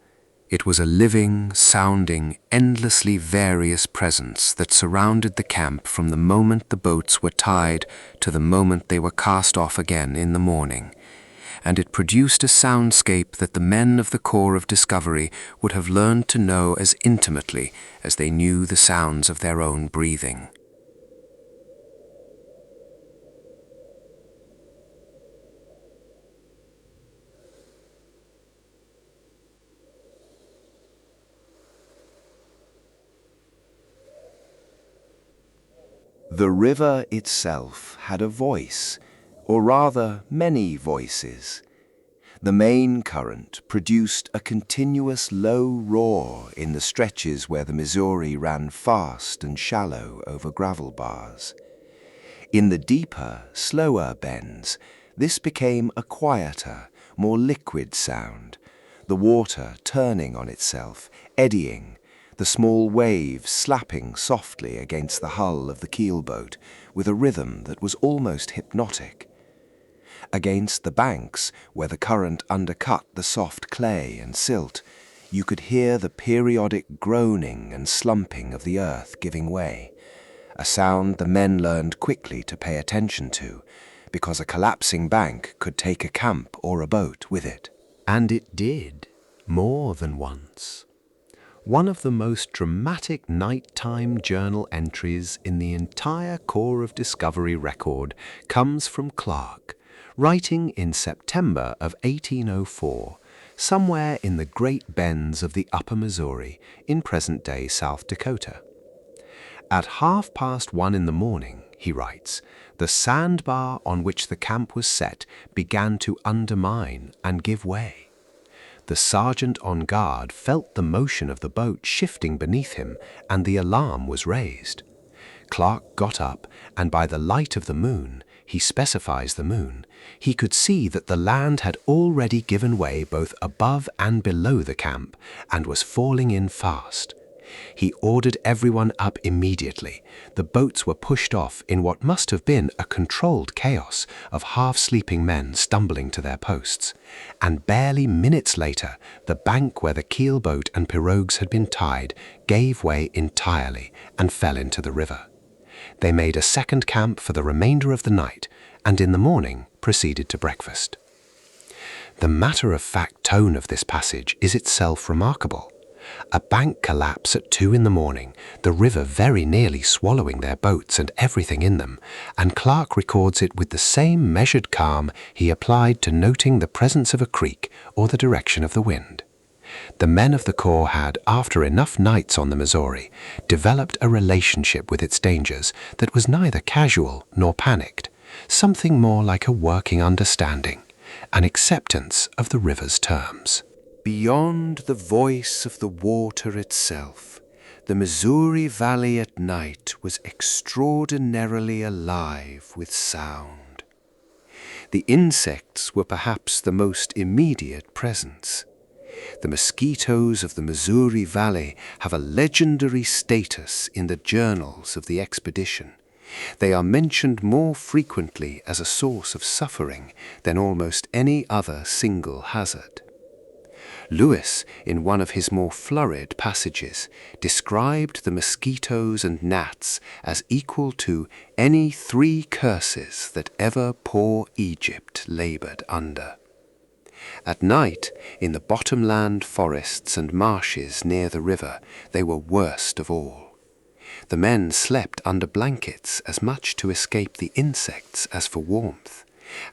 It was a living, sounding, endlessly various presence that surrounded the camp from the moment the boats were tied to the moment they were cast off again in the morning. And it produced a soundscape that the men of the Corps of Discovery would have learned to know as intimately as they knew the sounds of their own breathing. The river itself had a voice, or rather many voices. The main current produced a continuous low roar in the stretches where the Missouri ran fast and shallow over gravel bars. In the deeper, slower bends, this became a quieter, more liquid sound, the water turning on itself, eddying, the small waves slapping softly against the hull of the keelboat with a rhythm that was almost hypnotic. Against the banks, where the current undercut the soft clay and silt, you could hear the periodic groaning and slumping of the earth giving way, a sound the men learned quickly to pay attention to, because a collapsing bank could take a camp or a boat with it. And it did, more than once. One of the most dramatic nighttime journal entries in the entire Corps of Discovery record comes from Clark, writing in September of 1804, somewhere in the Great Bends of the Upper Missouri in present-day South Dakota. At 1:30 in the morning, he writes, the sandbar on which the camp was set began to undermine and give way. The sergeant on guard felt the motion of the boat shifting beneath him, and the alarm was raised. Clark got up, and by the light of the moon, he specifies the moon, he could see that the land had already given way both above and below the camp, and was falling in fast. He ordered everyone up immediately. The boats were pushed off in what must have been a controlled chaos of half-sleeping men stumbling to their posts, and barely minutes later, the bank where the keelboat and pirogues had been tied gave way entirely and fell into the river. They made a second camp for the remainder of the night, and in the morning proceeded to breakfast. The matter-of-fact tone of this passage is itself remarkable. A bank collapse at 2 in the morning, the river very nearly swallowing their boats and everything in them, and Clark records it with the same measured calm he applied to noting the presence of a creek or the direction of the wind. The men of the Corps had, after enough nights on the Missouri, developed a relationship with its dangers that was neither casual nor panicked, something more like a working understanding, an acceptance of the river's terms. Beyond the voice of the water itself, the Missouri Valley at night was extraordinarily alive with sound. The insects were perhaps the most immediate presence. The mosquitoes of the Missouri Valley have a legendary status in the journals of the expedition. They are mentioned more frequently as a source of suffering than almost any other single hazard. Lewis, in one of his more florid passages, described the mosquitoes and gnats as equal to any 3 curses that ever poor Egypt labored under. At night, in the bottomland forests and marshes near the river, they were worst of all. The men slept under blankets as much to escape the insects as for warmth,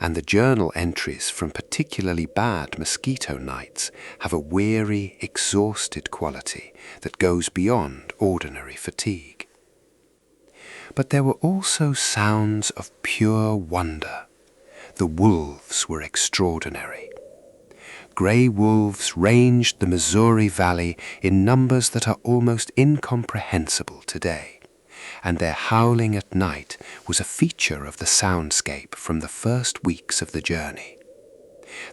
and the journal entries from particularly bad mosquito nights have a weary, exhausted quality that goes beyond ordinary fatigue. But there were also sounds of pure wonder. The wolves were extraordinary. Grey wolves ranged the Missouri Valley in numbers that are almost incomprehensible today, and their howling at night was a feature of the soundscape from the first weeks of the journey.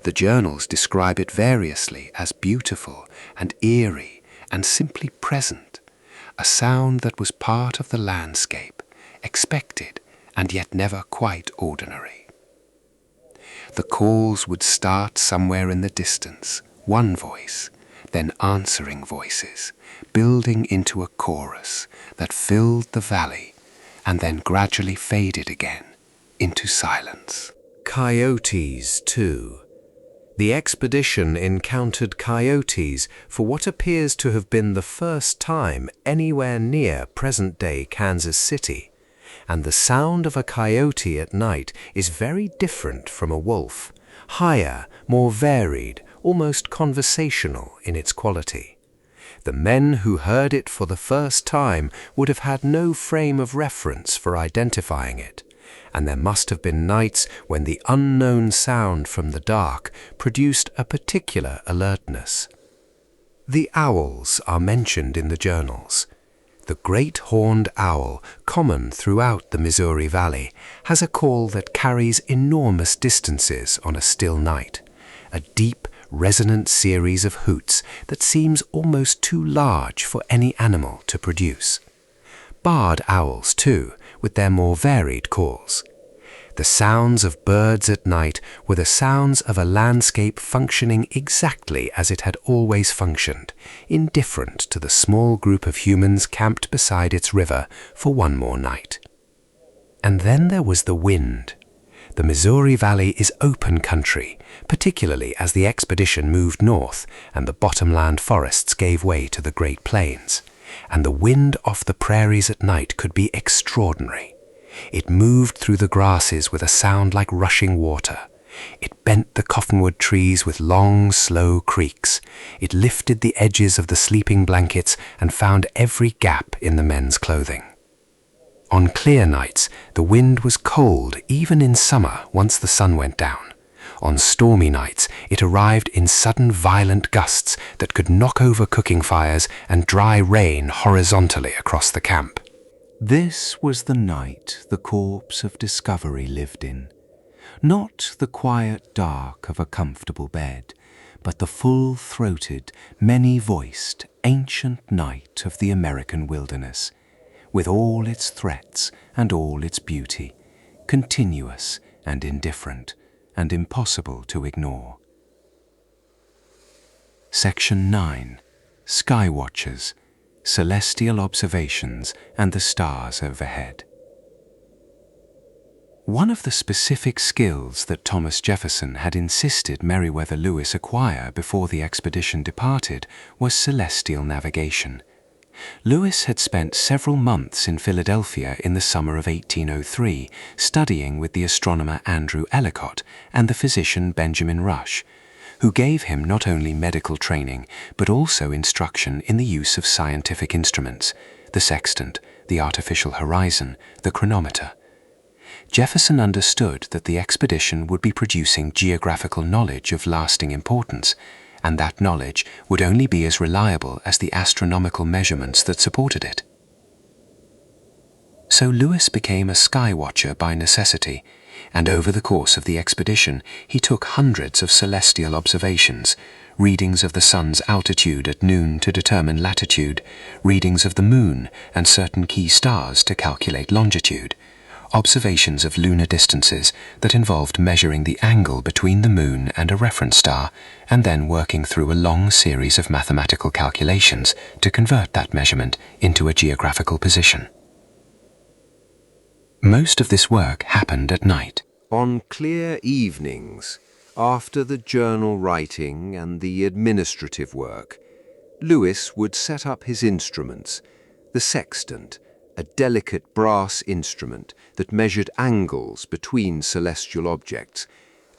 The journals describe it variously as beautiful and eerie and simply present, a sound that was part of the landscape, expected and yet never quite ordinary. The calls would start somewhere in the distance, one voice, then answering voices, building into a chorus that filled the valley and then gradually faded again into silence. Coyotes, too. The expedition encountered coyotes for what appears to have been the first time anywhere near present-day Kansas City, and the sound of a coyote at night is very different from a wolf, higher, more varied, almost conversational in its quality. The men who heard it for the first time would have had no frame of reference for identifying it, and there must have been nights when the unknown sound from the dark produced a particular alertness. The owls are mentioned in the journals. The great horned owl, common throughout the Missouri Valley, has a call that carries enormous distances on a still night, a deep, resonant series of hoots that seems almost too large for any animal to produce. Barred owls, too, with their more varied calls. The sounds of birds at night were the sounds of a landscape functioning exactly as it had always functioned, indifferent to the small group of humans camped beside its river for one more night. And then there was the wind. The Missouri Valley is open country, particularly as the expedition moved north and the bottomland forests gave way to the Great Plains, and the wind off the prairies at night could be extraordinary. It moved through the grasses with a sound like rushing water. It bent the cottonwood trees with long, slow creaks. It lifted the edges of the sleeping blankets and found every gap in the men's clothing. On clear nights, the wind was cold even in summer once the sun went down. On stormy nights, it arrived in sudden violent gusts that could knock over cooking fires and dry rain horizontally across the camp. This was the night the corpse of discovery lived in. Not the quiet dark of a comfortable bed, but the full-throated, many-voiced, ancient night of the American wilderness, with all its threats and all its beauty, continuous and indifferent, and impossible to ignore. Section 9. Sky Watchers, Celestial Observations and the Stars Overhead. One of the specific skills that Thomas Jefferson had insisted Meriwether Lewis acquire before the expedition departed was celestial navigation. Lewis had spent several months in Philadelphia in the summer of 1803 studying with the astronomer Andrew Ellicott and the physician Benjamin Rush, who gave him not only medical training but also instruction in the use of scientific instruments, the sextant, the artificial horizon, the chronometer. Jefferson understood that the expedition would be producing geographical knowledge of lasting importance, and that knowledge would only be as reliable as the astronomical measurements that supported it. So Lewis became a sky watcher by necessity, and over the course of the expedition he took hundreds of celestial observations, readings of the sun's altitude at noon to determine latitude, readings of the moon and certain key stars to calculate longitude, observations of lunar distances that involved measuring the angle between the moon and a reference star, and then working through a long series of mathematical calculations to convert that measurement into a geographical position. Most of this work happened at night. On clear evenings, after the journal writing and the administrative work, Lewis would set up his instruments, the sextant, a delicate brass instrument that measured angles between celestial objects,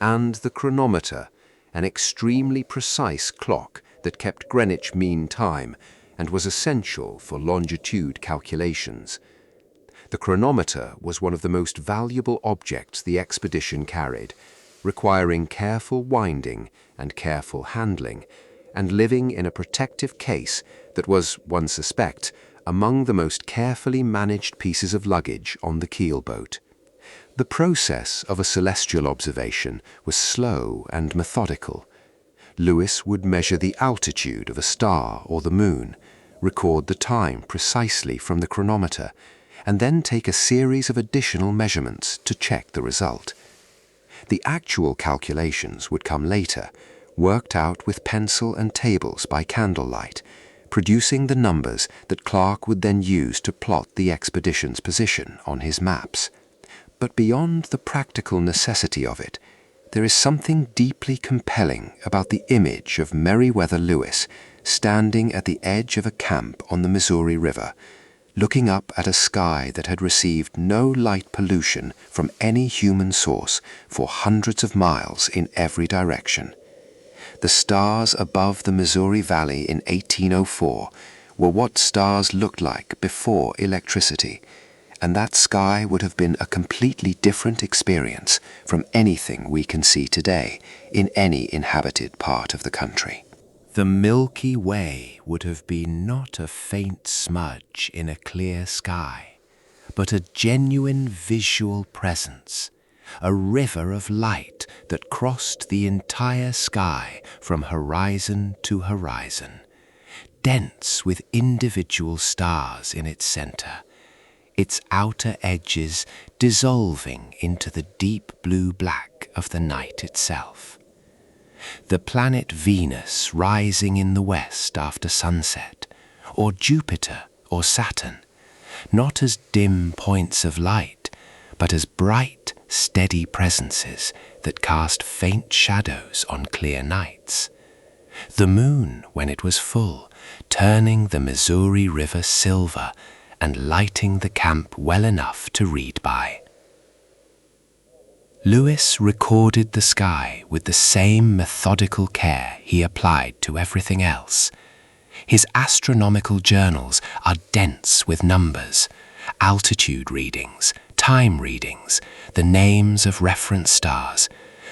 and the chronometer, an extremely precise clock that kept Greenwich Mean Time and was essential for longitude calculations. The chronometer was one of the most valuable objects the expedition carried, requiring careful winding and careful handling, and living in a protective case that was, one suspects, among the most carefully managed pieces of luggage on the keelboat. The process of a celestial observation was slow and methodical. Lewis would measure the altitude of a star or the moon, record the time precisely from the chronometer, and then take a series of additional measurements to check the result. The actual calculations would come later, worked out with pencil and tables by candlelight, producing the numbers that Clark would then use to plot the expedition's position on his maps. But beyond the practical necessity of it, there is something deeply compelling about the image of Meriwether Lewis standing at the edge of a camp on the Missouri River, looking up at a sky that had received no light pollution from any human source for hundreds of miles in every direction. The stars above the Missouri Valley in 1804 were what stars looked like before electricity, and that sky would have been a completely different experience from anything we can see today in any inhabited part of the country. The Milky Way would have been not a faint smudge in a clear sky, but a genuine visual presence, a river of light that crossed the entire sky from horizon to horizon, dense with individual stars in its center, its outer edges dissolving into the deep blue black of the night itself. The planet Venus rising in the west after sunset, or Jupiter or Saturn, not as dim points of light, but as bright, steady presences that cast faint shadows on clear nights. The moon, when it was full, turning the Missouri River silver and lighting the camp well enough to read by. Lewis recorded the sky with the same methodical care he applied to everything else. His astronomical journals are dense with numbers, altitude readings, time readings, the names of reference stars,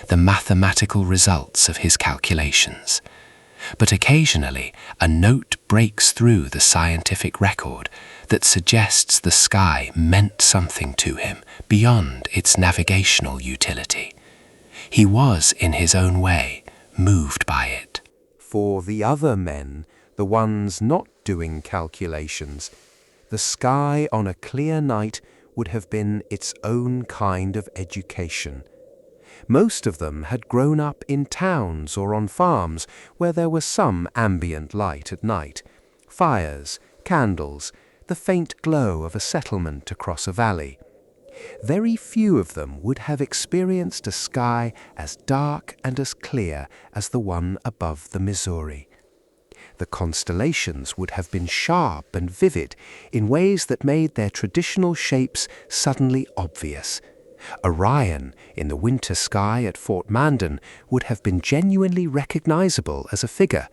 the mathematical results of his calculations. But occasionally a note breaks through the scientific record that suggests the sky meant something to him beyond its navigational utility. He was, in his own way, moved by it. For the other men, the ones not doing calculations, the sky on a clear night would have been its own kind of education. Most of them had grown up in towns or on farms where there was some ambient light at night, fires, candles, the faint glow of a settlement across a valley. Very few of them would have experienced a sky as dark and as clear as the one above the Missouri. The constellations would have been sharp and vivid in ways that made their traditional shapes suddenly obvious. Orion in the winter sky at Fort Mandan would have been genuinely recognizable as a figure.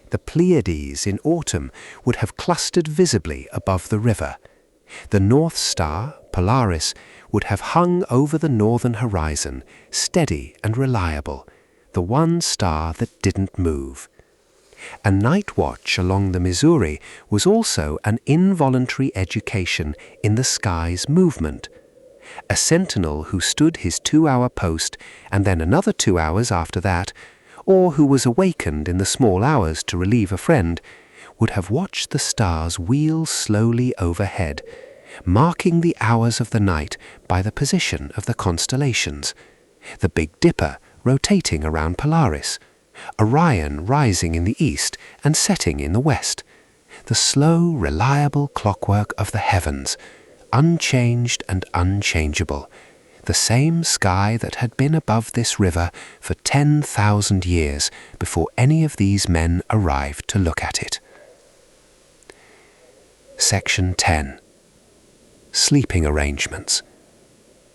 The Pleiades in autumn would have clustered visibly above the river. The North Star, Polaris, would have hung over the northern horizon, steady and reliable, the one star that didn't move. A night watch along the Missouri was also an involuntary education in the sky's movement. A sentinel who stood his 2-hour post and then another 2 hours after that, or who was awakened in the small hours to relieve a friend, would have watched the stars wheel slowly overhead, marking the hours of the night by the position of the constellations, the Big Dipper rotating around Polaris, Orion rising in the east and setting in the west, the slow, reliable clockwork of the heavens, unchanged and unchangeable, the same sky that had been above this river for 10,000 years before any of these men arrived to look at it. Section 10. Sleeping arrangements.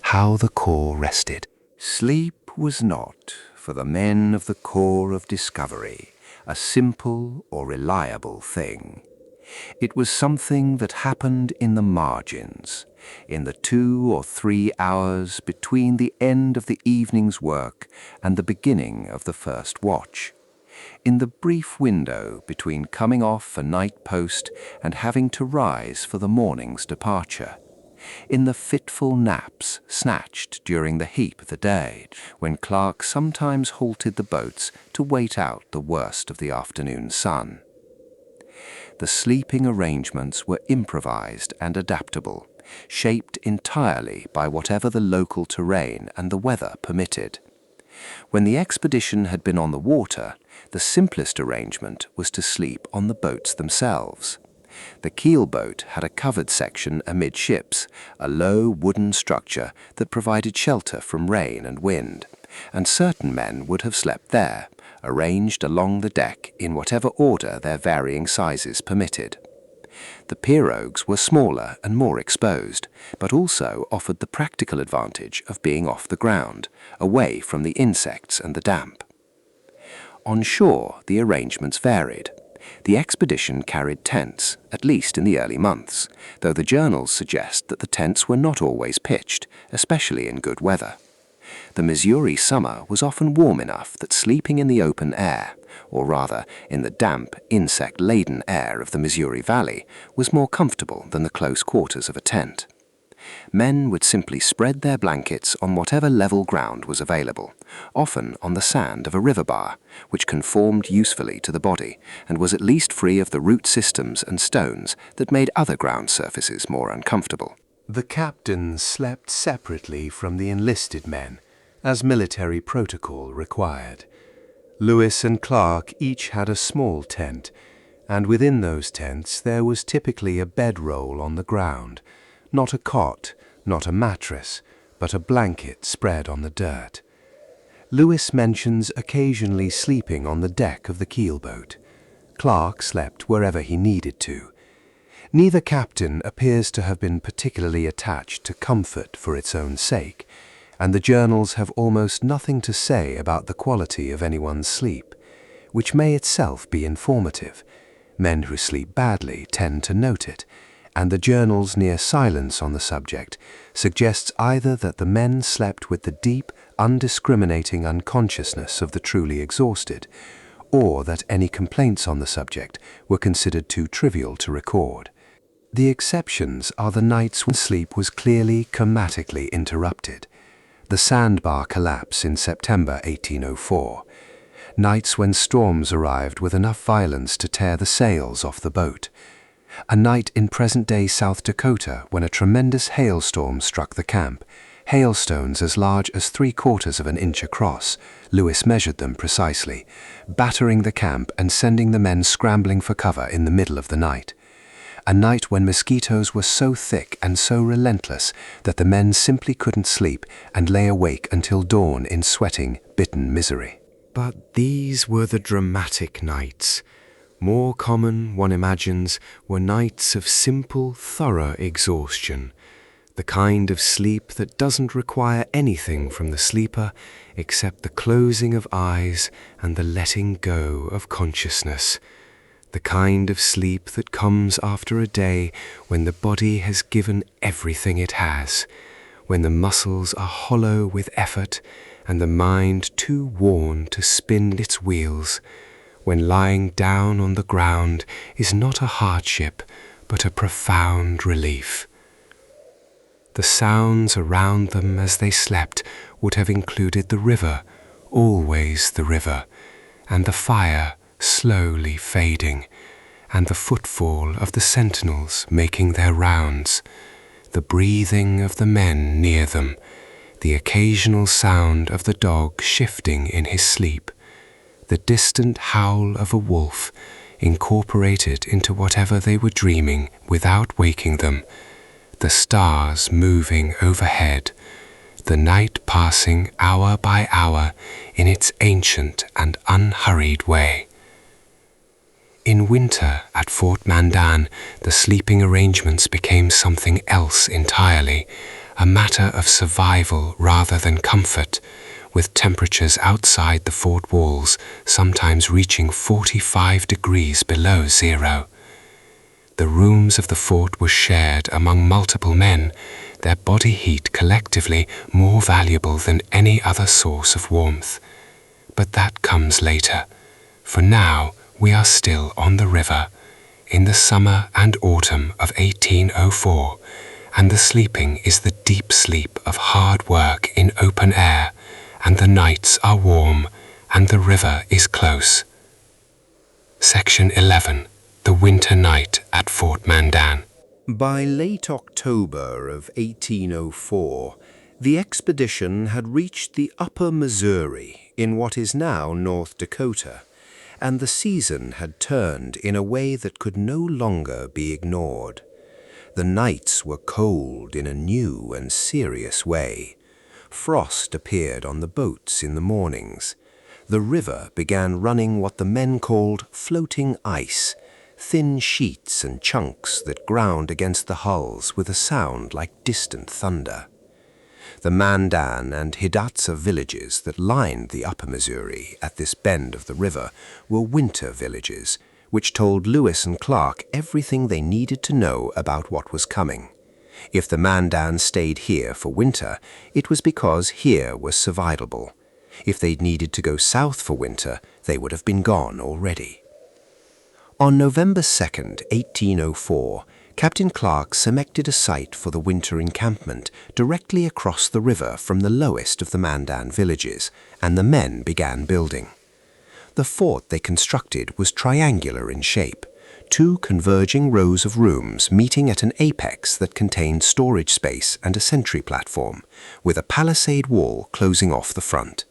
How the Corps rested. Sleep was not, for the men of the Corps of Discovery, a simple or reliable thing. It was something that happened in the margins, in the 2 or 3 hours between the end of the evening's work and the beginning of the first watch, in the brief window between coming off a night post and having to rise for the morning's departure, in the fitful naps snatched during the heat of the day, when Clark sometimes halted the boats to wait out the worst of the afternoon sun. The sleeping arrangements were improvised and adaptable, shaped entirely by whatever the local terrain and the weather permitted. When the expedition had been on the water, the simplest arrangement was to sleep on the boats themselves. The keel boat had a covered section amidships, a low wooden structure that provided shelter from rain and wind, and certain men would have slept there, arranged along the deck in whatever order their varying sizes permitted. The pirogues were smaller and more exposed, but also offered the practical advantage of being off the ground, away from the insects and the damp. On shore, the arrangements varied. The expedition carried tents, at least in the early months, though the journals suggest that the tents were not always pitched, especially in good weather. The Missouri summer was often warm enough that sleeping in the open air, or rather in the damp, insect-laden air of the Missouri Valley, was more comfortable than the close quarters of a tent. Men would simply spread their blankets on whatever level ground was available, often on the sand of a river bar, which conformed usefully to the body and was at least free of the root systems and stones that made other ground surfaces more uncomfortable. The captains slept separately from the enlisted men, as military protocol required. Lewis and Clark each had a small tent, and within those tents there was typically a bedroll on the ground, not a cot, not a mattress, but a blanket spread on the dirt. Lewis mentions occasionally sleeping on the deck of the keelboat. Clark slept wherever he needed to. Neither captain appears to have been particularly attached to comfort for its own sake, and the journals have almost nothing to say about the quality of anyone's sleep, which may itself be informative. Men who sleep badly tend to note it, and the journal's near silence on the subject suggests either that the men slept with the deep, undiscriminating unconsciousness of the truly exhausted, or that any complaints on the subject were considered too trivial to record. The exceptions are the nights when sleep was clearly chromatically interrupted. The sandbar collapse in September 1804. Nights when storms arrived with enough violence to tear the sails off the boat. A night in present-day South Dakota when a tremendous hailstorm struck the camp. Hailstones as large as 3/4 of an inch across, Lewis measured them precisely, battering the camp and sending the men scrambling for cover in the middle of the night. A night when mosquitoes were so thick and so relentless that the men simply couldn't sleep and lay awake until dawn in sweating, bitten misery. But these were the dramatic nights. More common, one imagines, were nights of simple, thorough exhaustion, the kind of sleep that doesn't require anything from the sleeper except the closing of eyes and the letting go of consciousness, the kind of sleep that comes after a day when the body has given everything it has, when the muscles are hollow with effort and the mind too worn to spin its wheels, when lying down on the ground is not a hardship, but a profound relief. The sounds around them as they slept would have included the river, always the river, and the fire slowly fading, and the footfall of the sentinels making their rounds, the breathing of the men near them, the occasional sound of the dog shifting in his sleep, the distant howl of a wolf incorporated into whatever they were dreaming without waking them, the stars moving overhead, the night passing hour by hour in its ancient and unhurried way. In winter at Fort Mandan, the sleeping arrangements became something else entirely, a matter of survival rather than comfort, with temperatures outside the fort walls sometimes reaching 45 degrees below zero. The rooms of the fort were shared among multiple men, their body heat collectively more valuable than any other source of warmth. But that comes later. For now, we are still on the river, in the summer and autumn of 1804, and the sleeping is the deep sleep of hard work in open air, and the nights are warm, and the river is close. Section 11. The Winter Night at Fort Mandan. By late October of 1804, the expedition had reached the upper Missouri in what is now North Dakota, and the season had turned in a way that could no longer be ignored. The nights were cold in a new and serious way. Frost appeared on the boats in the mornings. The river began running what the men called floating ice, thin sheets and chunks that ground against the hulls with a sound like distant thunder. The Mandan and Hidatsa villages that lined the upper Missouri at this bend of the river were winter villages, which told Lewis and Clark everything they needed to know about what was coming. If the Mandan stayed here for winter, it was because here was survivable. If they'd needed to go south for winter, they would have been gone already. On November 2nd, 1804, Captain Clark selected a site for the winter encampment directly across the river from the lowest of the Mandan villages, and the men began building. The fort they constructed was triangular in shape, two converging rows of rooms meeting at an apex that contained storage space and a sentry platform, with a palisade wall closing off the front.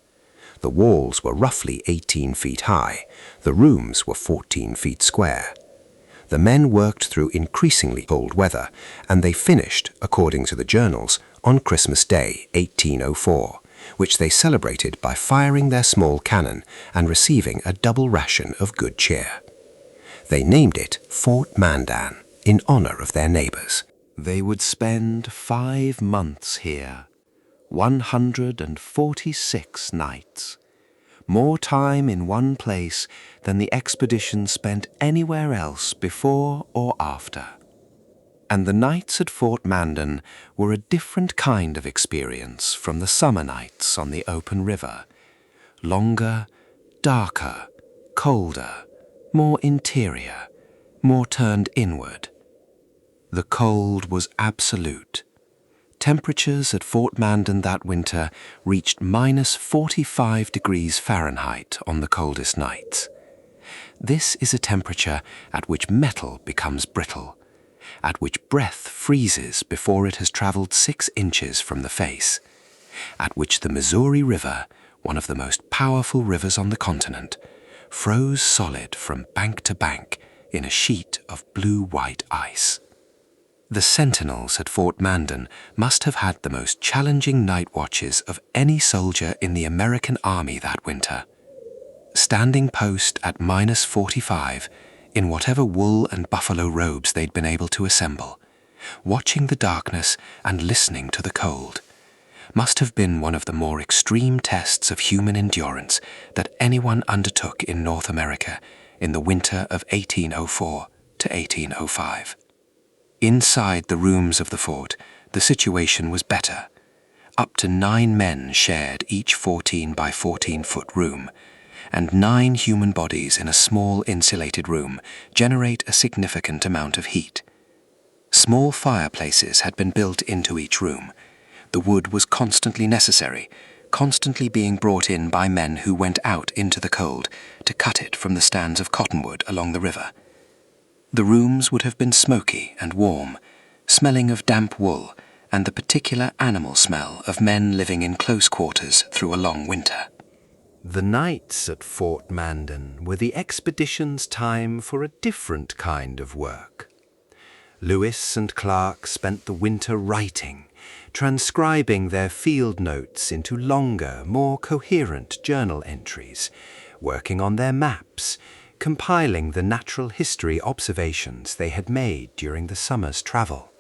The walls were roughly 18 feet high, the rooms were 14 feet square. The men worked through increasingly cold weather, and they finished, according to the journals, on Christmas Day, 1804, which they celebrated by firing their small cannon and receiving a double ration of good cheer. They named it Fort Mandan, in honor of their neighbors. They would spend 5 months here, 146 nights. More time in one place than the expedition spent anywhere else before or after. And the nights at Fort Mandan were a different kind of experience from the summer nights on the open river. Longer, darker, colder, more interior, more turned inward. The cold was absolute. Temperatures at Fort Mandan that winter reached -45 degrees Fahrenheit on the coldest nights. This is a temperature at which metal becomes brittle, at which breath freezes before it has traveled 6 inches from the face, at which the Missouri River, one of the most powerful rivers on the continent, froze solid from bank to bank in a sheet of blue-white ice. The sentinels at Fort Mandan must have had the most challenging night watches of any soldier in the American Army that winter. Standing post at -45, in whatever wool and buffalo robes they'd been able to assemble, watching the darkness and listening to the cold, must have been one of the more extreme tests of human endurance that anyone undertook in North America in the winter of 1804 to 1805. Inside the rooms of the fort, the situation was better. Up to 9 men shared each 14 by 14-foot room, and 9 human bodies in a small insulated room generate a significant amount of heat. Small fireplaces had been built into each room. The wood was constantly necessary, constantly being brought in by men who went out into the cold to cut it from the stands of cottonwood along the river. The rooms would have been smoky and warm, smelling of damp wool and the particular animal smell of men living in close quarters through a long winter. The nights at Fort Mandan were the expedition's time for a different kind of work. Lewis and Clark spent the winter writing, transcribing their field notes into longer, more coherent journal entries, working on their maps, compiling the natural history observations they had made during the summer's travel.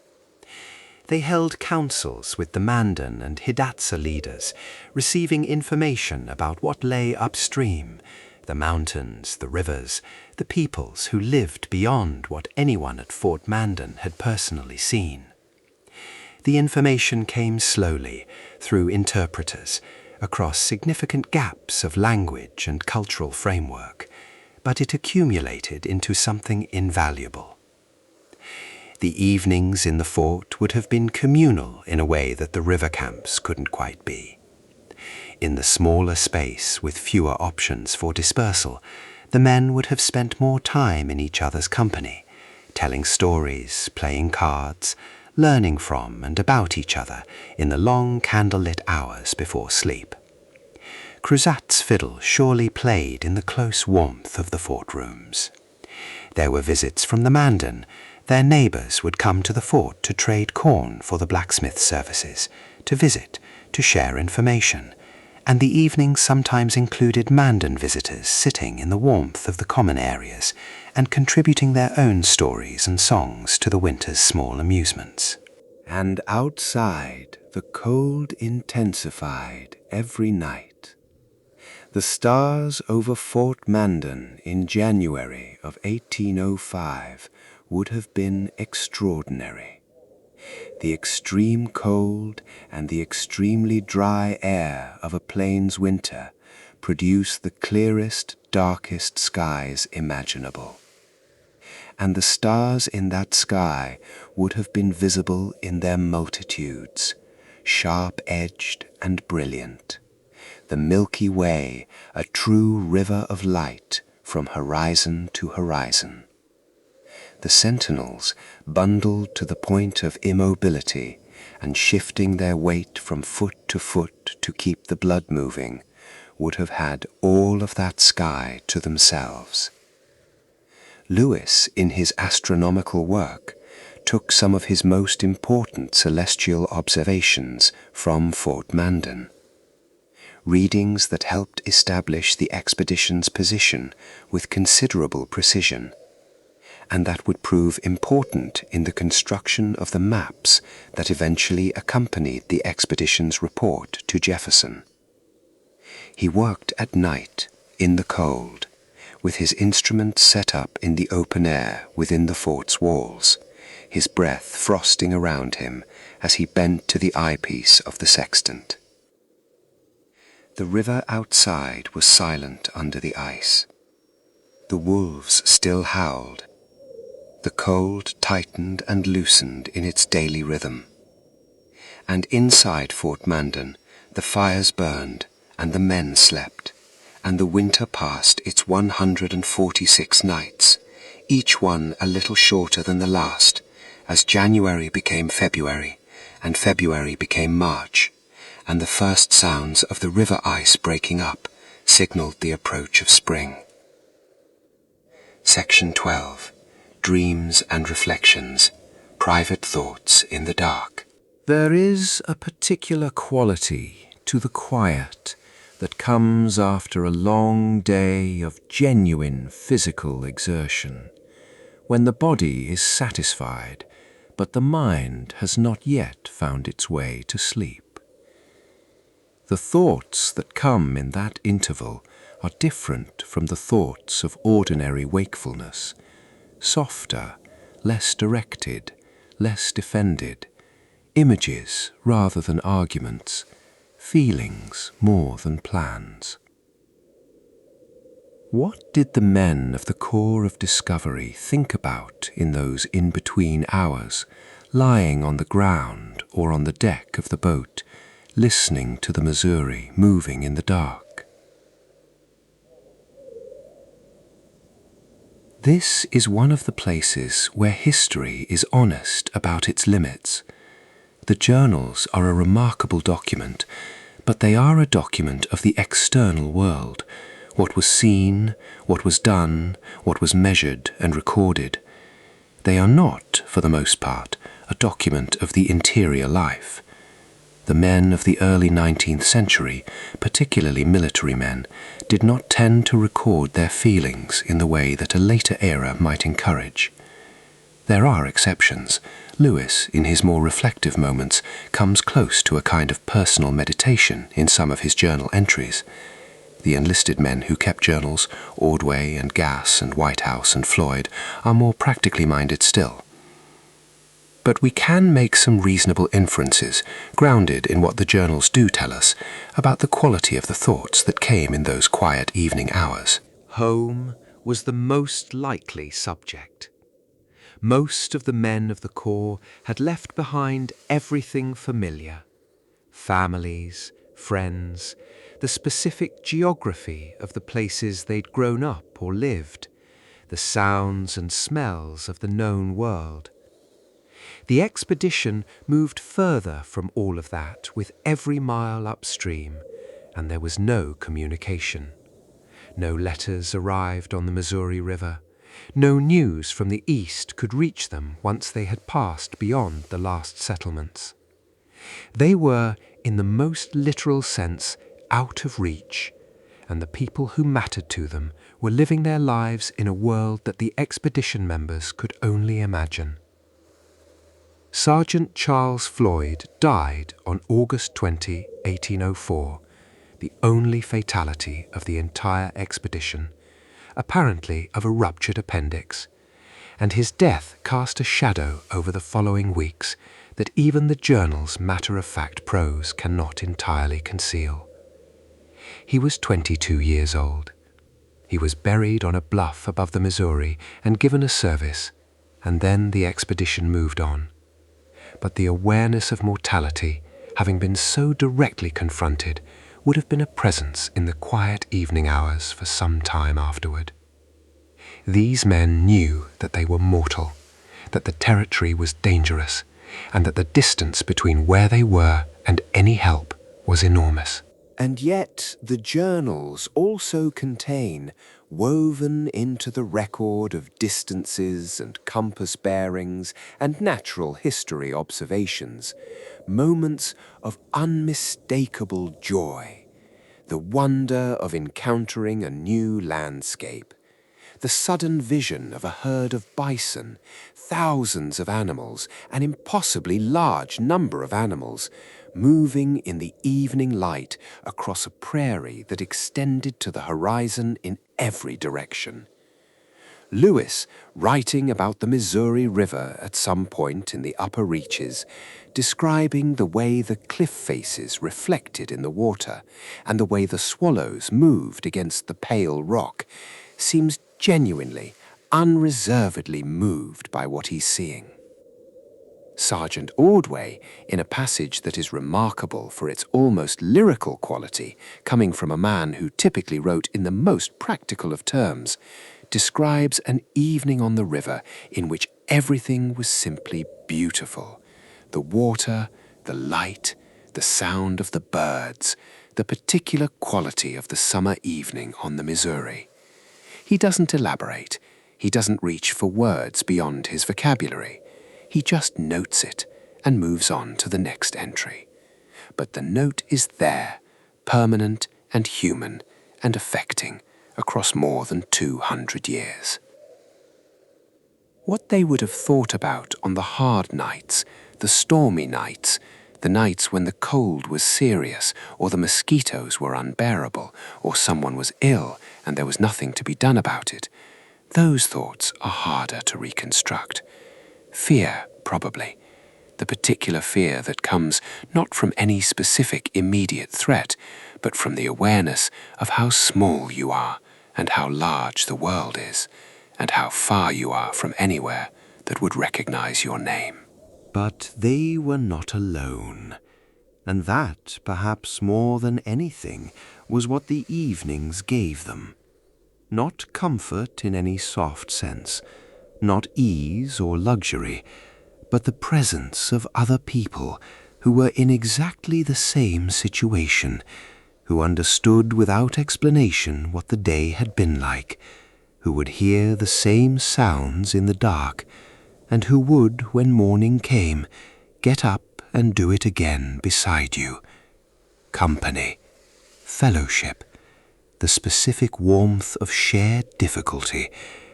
They held councils with the Mandan and Hidatsa leaders, receiving information about what lay upstream, the mountains, the rivers, the peoples who lived beyond what anyone at Fort Mandan had personally seen. The information came slowly, through interpreters, across significant gaps of language and cultural framework, but it accumulated into something invaluable. The evenings in the fort would have been communal in a way that the river camps couldn't quite be. In the smaller space with fewer options for dispersal, the men would have spent more time in each other's company, telling stories, playing cards, learning from and about each other in the long candlelit hours before sleep. Cruzat's fiddle surely played in the close warmth of the fort rooms. There were visits from the Mandan. Their neighbors would come to the fort to trade corn for the blacksmith services, to visit, to share information, and the evenings sometimes included Mandan visitors sitting in the warmth of the common areas and contributing their own stories and songs to the winter's small amusements. And outside, the cold intensified every night. The stars over Fort Mandan in January of 1805 would have been extraordinary. The extreme cold and the extremely dry air of a plains winter produce the clearest, darkest skies imaginable. And the stars in that sky would have been visible in their multitudes, sharp-edged and brilliant. The Milky Way, a true river of light from horizon to horizon. The sentinels, bundled to the point of immobility and shifting their weight from foot to keep the blood moving, would have had all of that sky to themselves. Lewis, in his astronomical work, took some of his most important celestial observations from Fort Mandan. Readings that helped establish the expedition's position with considerable precision, and that would prove important in the construction of the maps that eventually accompanied the expedition's report to Jefferson. He worked at night, in the cold, with his instruments set up in the open air within the fort's walls, his breath frosting around him as he bent to the eyepiece of the sextant. The river outside was silent under the ice. The wolves still howled. The cold tightened and loosened in its daily rhythm. And inside Fort Mandan, the fires burned and the men slept, and the winter passed its 146 nights, each one a little shorter than the last, as January became February, and February became March, and the first sounds of the river ice breaking up signaled the approach of spring. Section 12. Dreams and Reflections. Private Thoughts in the Dark. There is a particular quality to the quiet that comes after a long day of genuine physical exertion, when the body is satisfied, but the mind has not yet found its way to sleep. The thoughts that come in that interval are different from the thoughts of ordinary wakefulness, softer, less directed, less defended, images rather than arguments, feelings more than plans. What did the men of the Corps of Discovery think about in those in-between hours, lying on the ground or on the deck of the boat, listening to the Missouri moving in the dark? This is one of the places where history is honest about its limits. The journals are a remarkable document, but they are a document of the external world, what was seen, what was done, what was measured and recorded. They are not, for the most part, a document of the interior life. The men of the early 19th century, particularly military men, did not tend to record their feelings in the way that a later era might encourage. There are exceptions. Lewis, in his more reflective moments, comes close to a kind of personal meditation in some of his journal entries. The enlisted men who kept journals, Ordway and Gass and Whitehouse and Floyd, are more practically minded still. But we can make some reasonable inferences, grounded in what the journals do tell us, about the quality of the thoughts that came in those quiet evening hours. Home was the most likely subject. Most of the men of the Corps had left behind everything familiar: families, friends, the specific geography of the places they'd grown up or lived, the sounds and smells of the known world. The expedition moved further from all of that with every mile upstream, and there was no communication. No letters arrived on the Missouri River. No news from the east could reach them once they had passed beyond the last settlements. They were, in the most literal sense, out of reach, and the people who mattered to them were living their lives in a world that the expedition members could only imagine. Sergeant Charles Floyd died on August 20, 1804, the only fatality of the entire expedition, apparently of a ruptured appendix, and his death cast a shadow over the following weeks that even the journal's matter-of-fact prose cannot entirely conceal. He was 22 years old. He was buried on a bluff above the Missouri and given a service, and then the expedition moved on. But the awareness of mortality, having been so directly confronted, would have been a presence in the quiet evening hours for some time afterward. These men knew that they were mortal, that the territory was dangerous, and that the distance between where they were and any help was enormous. And yet the journals also contain, woven into the record of distances and compass bearings and natural history observations, moments of unmistakable joy, the wonder of encountering a new landscape, the sudden vision of a herd of bison, thousands of animals, an impossibly large number of animals, moving in the evening light across a prairie that extended to the horizon in every direction. Lewis, writing about the Missouri River at some point in the upper reaches, describing the way the cliff faces reflected in the water and the way the swallows moved against the pale rock, seems genuinely, unreservedly moved by what he's seeing. Sergeant Ordway, in a passage that is remarkable for its almost lyrical quality, coming from a man who typically wrote in the most practical of terms, describes an evening on the river in which everything was simply beautiful. The water, the light, the sound of the birds, the particular quality of the summer evening on the Missouri. He doesn't elaborate. He doesn't reach for words beyond his vocabulary. He just notes it and moves on to the next entry. But the note is there, permanent and human and affecting across more than 200 years. What they would have thought about on the hard nights, the stormy nights, the nights when the cold was serious or the mosquitoes were unbearable or someone was ill and there was nothing to be done about it, those thoughts are harder to reconstruct. Fear, probably. The particular fear that comes not from any specific immediate threat, but from the awareness of how small you are and how large the world is, and how far you are from anywhere that would recognize your name. But they were not alone, and that, perhaps more than anything, was what the evenings gave them. Not comfort in any soft sense, not ease or luxury, but the presence of other people who were in exactly the same situation, who understood without explanation what the day had been like, who would hear the same sounds in the dark, and who would, when morning came, get up and do it again beside you. Company, fellowship, the specific warmth of shared difficulty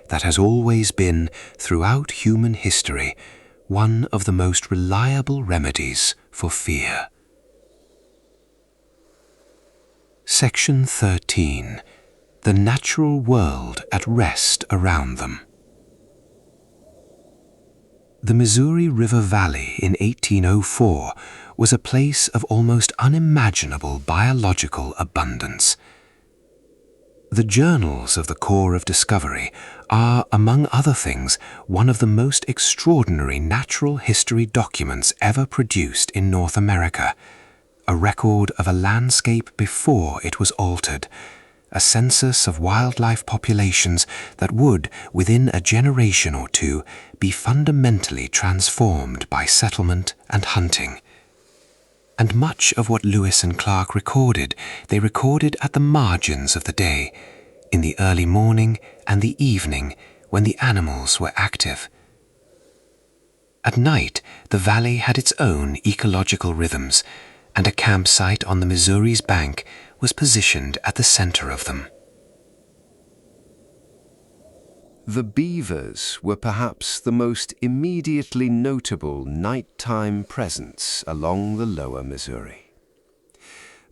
that has always been, throughout human history, one of the most reliable remedies for fear. Section 13. The natural world at rest around them. The Missouri River Valley in 1804 was a place of almost unimaginable biological abundance. The journals of the Corps of Discovery are, among other things, one of the most extraordinary natural history documents ever produced in North America, a record of a landscape before it was altered, a census of wildlife populations that would, within a generation or two, be fundamentally transformed by settlement and hunting. And much of what Lewis and Clark recorded, they recorded at the margins of the day, in the early morning and the evening when the animals were active. At night, the valley had its own ecological rhythms, and a campsite on the Missouri's bank was positioned at the center of them. The beavers were perhaps the most immediately notable nighttime presence along the lower Missouri.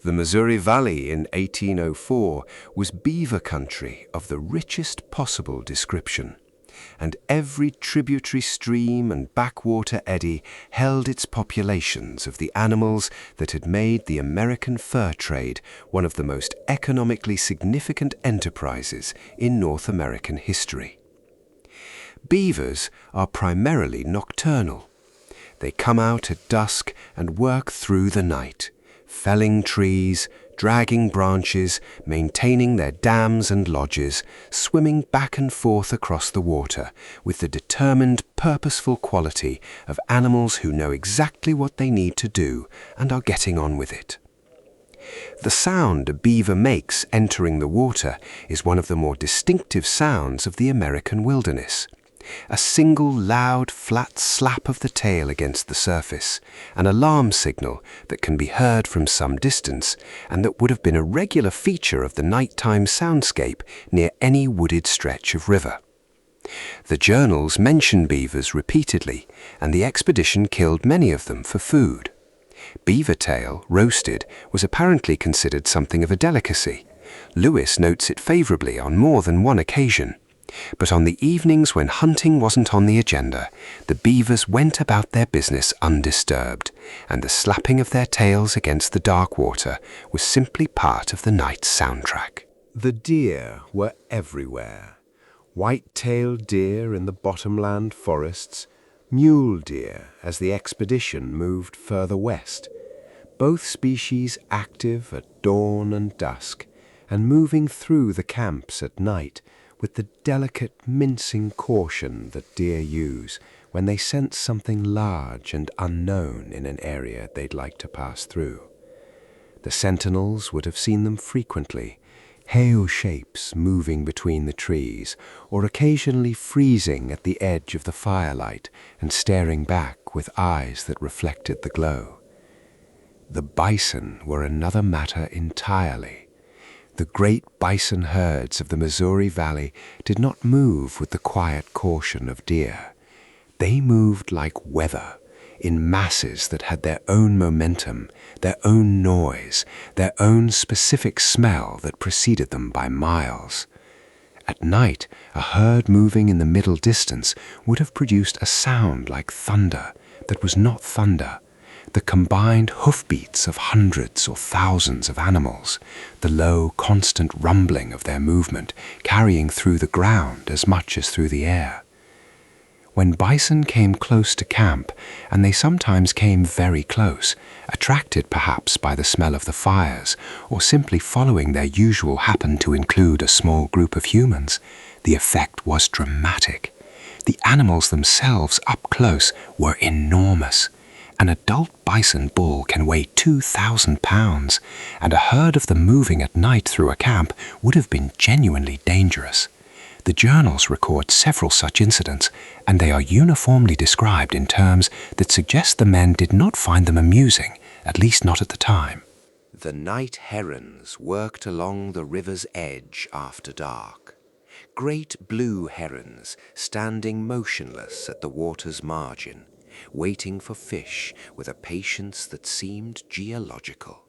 The Missouri Valley in 1804 was beaver country of the richest possible description, and every tributary stream and backwater eddy held its populations of the animals that had made the American fur trade one of the most economically significant enterprises in North American history. Beavers are primarily nocturnal. They come out at dusk and work through the night, felling trees, dragging branches, maintaining their dams and lodges, swimming back and forth across the water with the determined, purposeful quality of animals who know exactly what they need to do and are getting on with it. The sound a beaver makes entering the water is one of the more distinctive sounds of the American wilderness. A single loud, flat slap of the tail against the surface, an alarm signal that can be heard from some distance and that would have been a regular feature of the nighttime soundscape near any wooded stretch of river. The journals mention beavers repeatedly, and the expedition killed many of them for food. Beaver tail, roasted, was apparently considered something of a delicacy. Lewis notes it favorably on more than one occasion. But on the evenings when hunting wasn't on the agenda, the beavers went about their business undisturbed, and the slapping of their tails against the dark water was simply part of the night's soundtrack. The deer were everywhere. White-tailed deer in the bottomland forests, mule deer as the expedition moved further west, both species active at dawn and dusk, and moving through the camps at night with the delicate mincing caution that deer use when they sense something large and unknown in an area they'd like to pass through. The sentinels would have seen them frequently, hale shapes moving between the trees, or occasionally freezing at the edge of the firelight and staring back with eyes that reflected the glow. The bison were another matter entirely. The great bison herds of the Missouri Valley did not move with the quiet caution of deer. They moved like weather, in masses that had their own momentum, their own noise, their own specific smell that preceded them by miles. At night, a herd moving in the middle distance would have produced a sound like thunder that was not thunder, the combined hoofbeats of hundreds or thousands of animals, the low, constant rumbling of their movement carrying through the ground as much as through the air. When bison came close to camp, and they sometimes came very close, attracted perhaps by the smell of the fires, or simply following their usual happen to include a small group of humans, the effect was dramatic. The animals themselves up close were enormous. An adult bison bull can weigh 2,000 pounds, and a herd of them moving at night through a camp would have been genuinely dangerous. The journals record several such incidents, and they are uniformly described in terms that suggest the men did not find them amusing, at least not at the time. The night herons worked along the river's edge after dark. Great blue herons standing motionless at the water's margin, waiting for fish with a patience that seemed geological.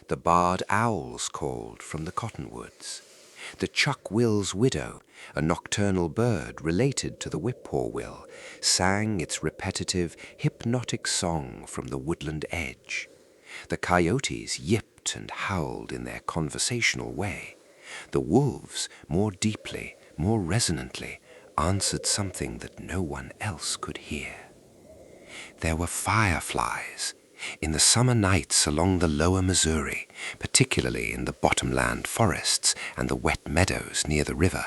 The barred owls called from the cottonwoods. The chuck-will's widow, a nocturnal bird related to the whippoorwill, sang its repetitive, hypnotic song from the woodland edge. The coyotes yipped and howled in their conversational way. The wolves, more deeply, more resonantly, answered something that no one else could hear. There were fireflies. In the summer nights along the lower Missouri, particularly in the bottomland forests and the wet meadows near the river,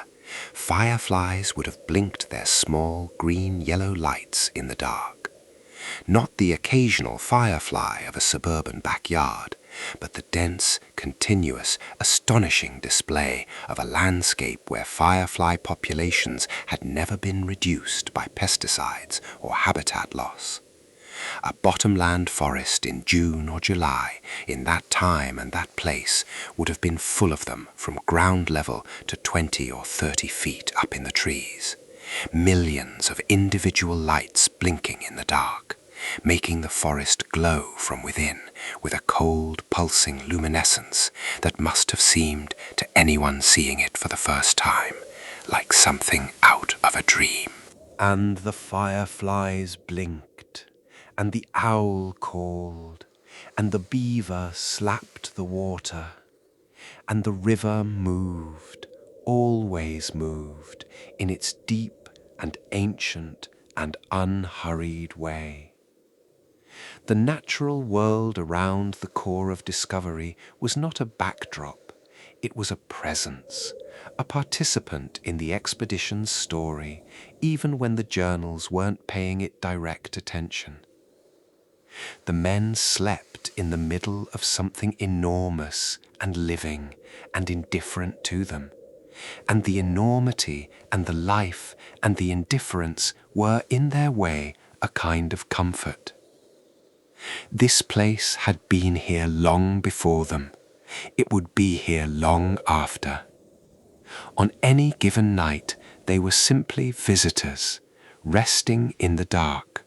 fireflies would have blinked their small green-yellow lights in the dark. Not the occasional firefly of a suburban backyard, but the dense, continuous, astonishing display of a landscape where firefly populations had never been reduced by pesticides or habitat loss. A bottomland forest in June or July, in that time and that place, would have been full of them from ground level to 20 or 30 feet up in the trees. Millions of individual lights blinking in the dark, making the forest glow from within with a cold, pulsing luminescence that must have seemed to anyone seeing it for the first time like something out of a dream. And the fireflies blinked, and the owl called, and the beaver slapped the water, and the river moved, always moved, in its deep and ancient and unhurried way. The natural world around the core of Discovery was not a backdrop, it was a presence, a participant in the expedition's story, even when the journals weren't paying it direct attention. The men slept in the middle of something enormous and living and indifferent to them, and the enormity and the life and the indifference were, in their way, a kind of comfort. This place had been here long before them. It would be here long after. On any given night, they were simply visitors, resting in the dark,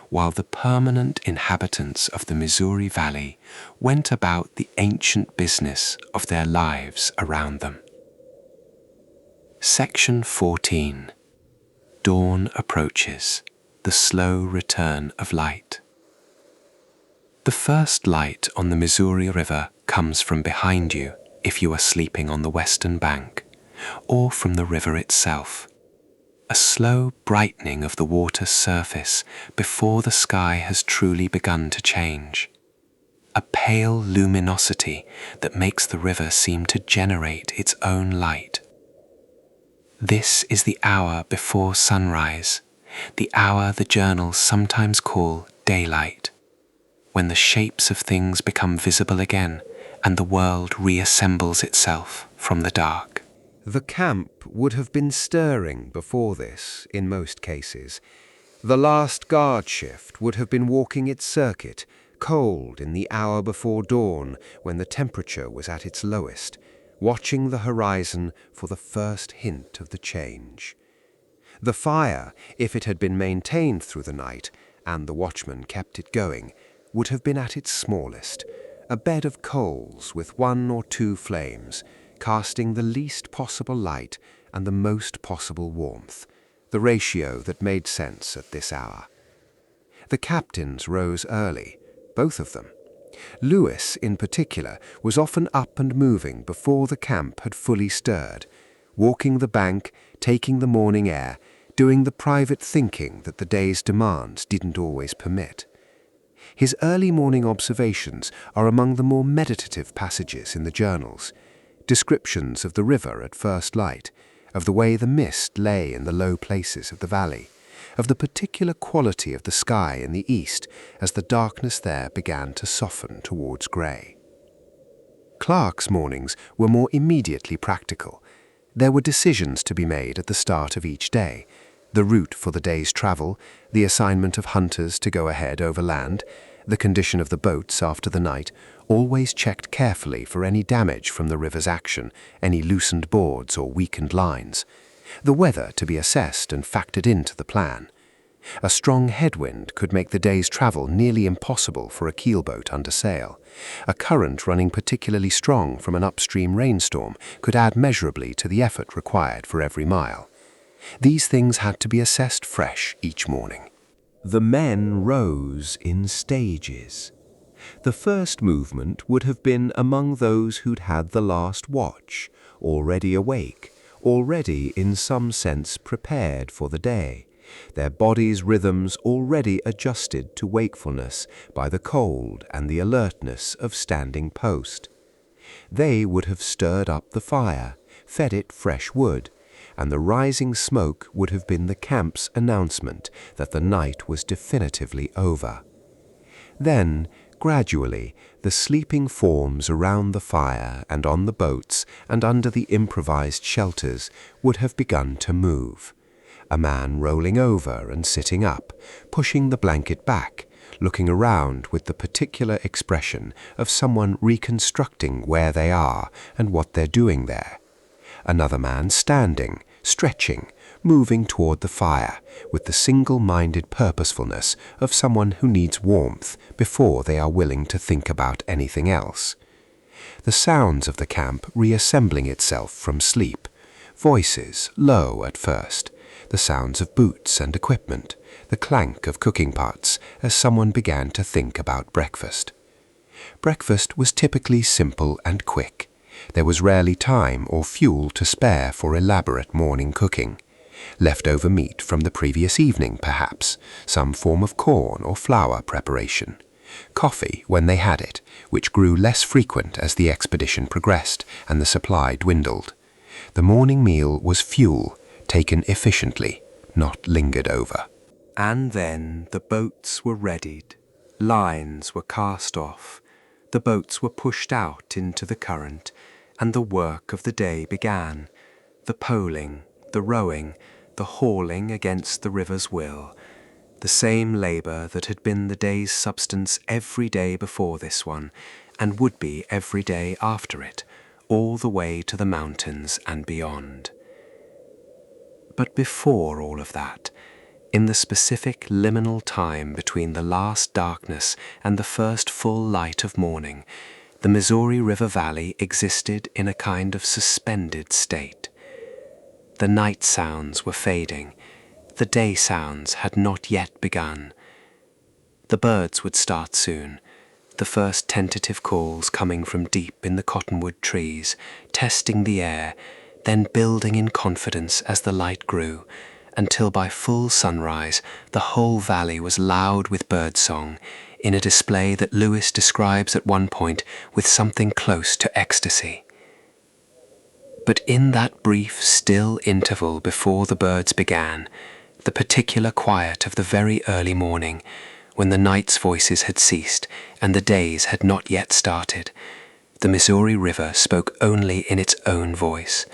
while the permanent inhabitants of the Missouri Valley went about the ancient business of their lives around them. Section 14. Dawn approaches, the slow return of light. The first light on the Missouri River comes from behind you if you are sleeping on the western bank, or from the river itself. A slow brightening of the water's surface before the sky has truly begun to change. A pale luminosity that makes the river seem to generate its own light. This is the hour before sunrise, the hour the journals sometimes call daylight, when the shapes of things become visible again and the world reassembles itself from the dark. The camp would have been stirring before this, in most cases. The last guard shift would have been walking its circuit, cold in the hour before dawn when the temperature was at its lowest, watching the horizon for the first hint of the change. The fire, if it had been maintained through the night, and the watchman kept it going, would have been at its smallest, a bed of coals with 1 or 2 flames, casting the least possible light and the most possible warmth, the ratio that made sense at this hour. The captains rose early, both of them. Lewis, in particular, was often up and moving before the camp had fully stirred, walking the bank, taking the morning air, doing the private thinking that the day's demands didn't always permit. His early morning observations are among the more meditative passages in the journals, descriptions of the river at first light, of the way the mist lay in the low places of the valley, of the particular quality of the sky in the east as the darkness there began to soften towards grey. Clark's mornings were more immediately practical. There were decisions to be made at the start of each day: the route for the day's travel, the assignment of hunters to go ahead overland, the condition of the boats after the night, always checked carefully for any damage from the river's action, any loosened boards or weakened lines. The weather to be assessed and factored into the plan. A strong headwind could make the day's travel nearly impossible for a keelboat under sail. A current running particularly strong from an upstream rainstorm could add measurably to the effort required for every mile. These things had to be assessed fresh each morning. The men rose in stages. The first movement would have been among those who'd had the last watch, already awake, already in some sense prepared for the day, their bodies' rhythms already adjusted to wakefulness by the cold and the alertness of standing post. They would have stirred up the fire, fed it fresh wood, and the rising smoke would have been the camp's announcement that the night was definitively over. Then, gradually, the sleeping forms around the fire and on the boats and under the improvised shelters would have begun to move. A man rolling over and sitting up, pushing the blanket back, looking around with the particular expression of someone reconstructing where they are and what they're doing there. Another man standing, stretching, moving toward the fire with the single-minded purposefulness of someone who needs warmth before they are willing to think about anything else. The sounds of the camp reassembling itself from sleep, voices low at first, the sounds of boots and equipment, the clank of cooking pots as someone began to think about breakfast. Breakfast was typically simple and quick. There was rarely time or fuel to spare for elaborate morning cooking. Leftover meat from the previous evening, perhaps, some form of corn or flour preparation. Coffee when they had it, which grew less frequent as the expedition progressed and the supply dwindled. The morning meal was fuel, taken efficiently, not lingered over. And then the boats were readied. Lines were cast off. The boats were pushed out into the current, and the work of the day began. The poling, the rowing, the hauling against the river's will. The same labor that had been the day's substance every day before this one, and would be every day after it, all the way to the mountains and beyond. But before all of that, in the specific liminal time between the last darkness and the first full light of morning, the Missouri River Valley existed in a kind of suspended state. The night sounds were fading. The day sounds had not yet begun. The birds would start soon, the first tentative calls coming from deep in the cottonwood trees, testing the air, then building in confidence as the light grew, until by full sunrise the whole valley was loud with birdsong, in a display that Lewis describes at one point with something close to ecstasy. But in that brief, still interval before the birds began, the particular quiet of the very early morning, when the night's voices had ceased and the days had not yet started, the Missouri River spoke only in its own voice,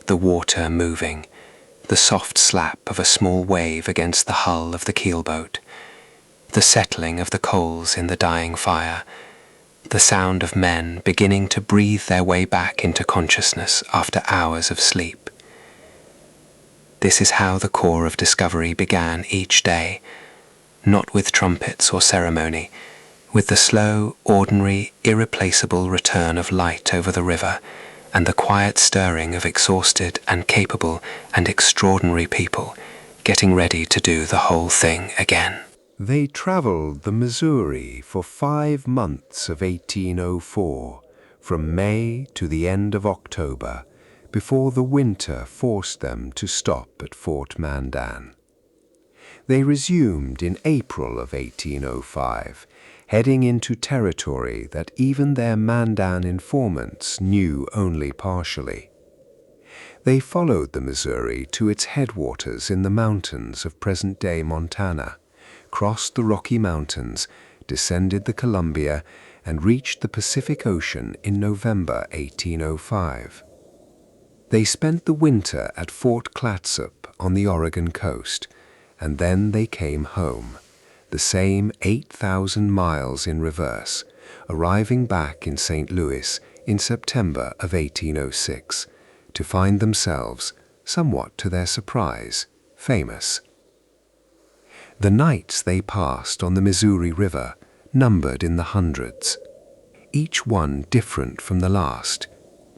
the water moving, the soft slap of a small wave against the hull of the keelboat, the settling of the coals in the dying fire, the sound of men beginning to breathe their way back into consciousness after hours of sleep. This is how the core of discovery began each day, not with trumpets or ceremony, with the slow, ordinary, irreplaceable return of light over the river and the quiet stirring of exhausted and capable and extraordinary people getting ready to do the whole thing again. They traveled the Missouri for 5 months of 1804, from May to the end of October, before the winter forced them to stop at Fort Mandan. They resumed in April of 1805, heading into territory that even their Mandan informants knew only partially. They followed the Missouri to its headwaters in the mountains of present-day Montana, crossed the Rocky Mountains, descended the Columbia, and reached the Pacific Ocean in November 1805. They spent the winter at Fort Clatsop on the Oregon coast, and then they came home, the same 8,000 miles in reverse, arriving back in St. Louis in September of 1806, to find themselves, somewhat to their surprise, famous. The nights they passed on the Missouri River numbered in the hundreds, each one different from the last,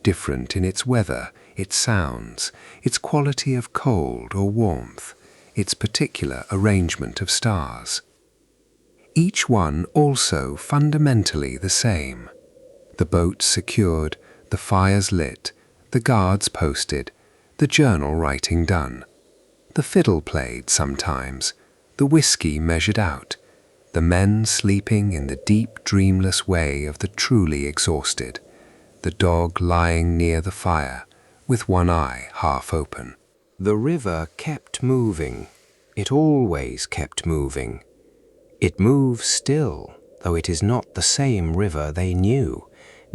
different in its weather, its sounds, its quality of cold or warmth, its particular arrangement of stars. Each one also fundamentally the same. The boats secured, the fires lit, the guards posted, the journal writing done. The fiddle played sometimes, the whiskey measured out, the men sleeping in the deep dreamless way of the truly exhausted, the dog lying near the fire, with one eye half open. The river kept moving. It always kept moving. It moves still, though it is not the same river they knew,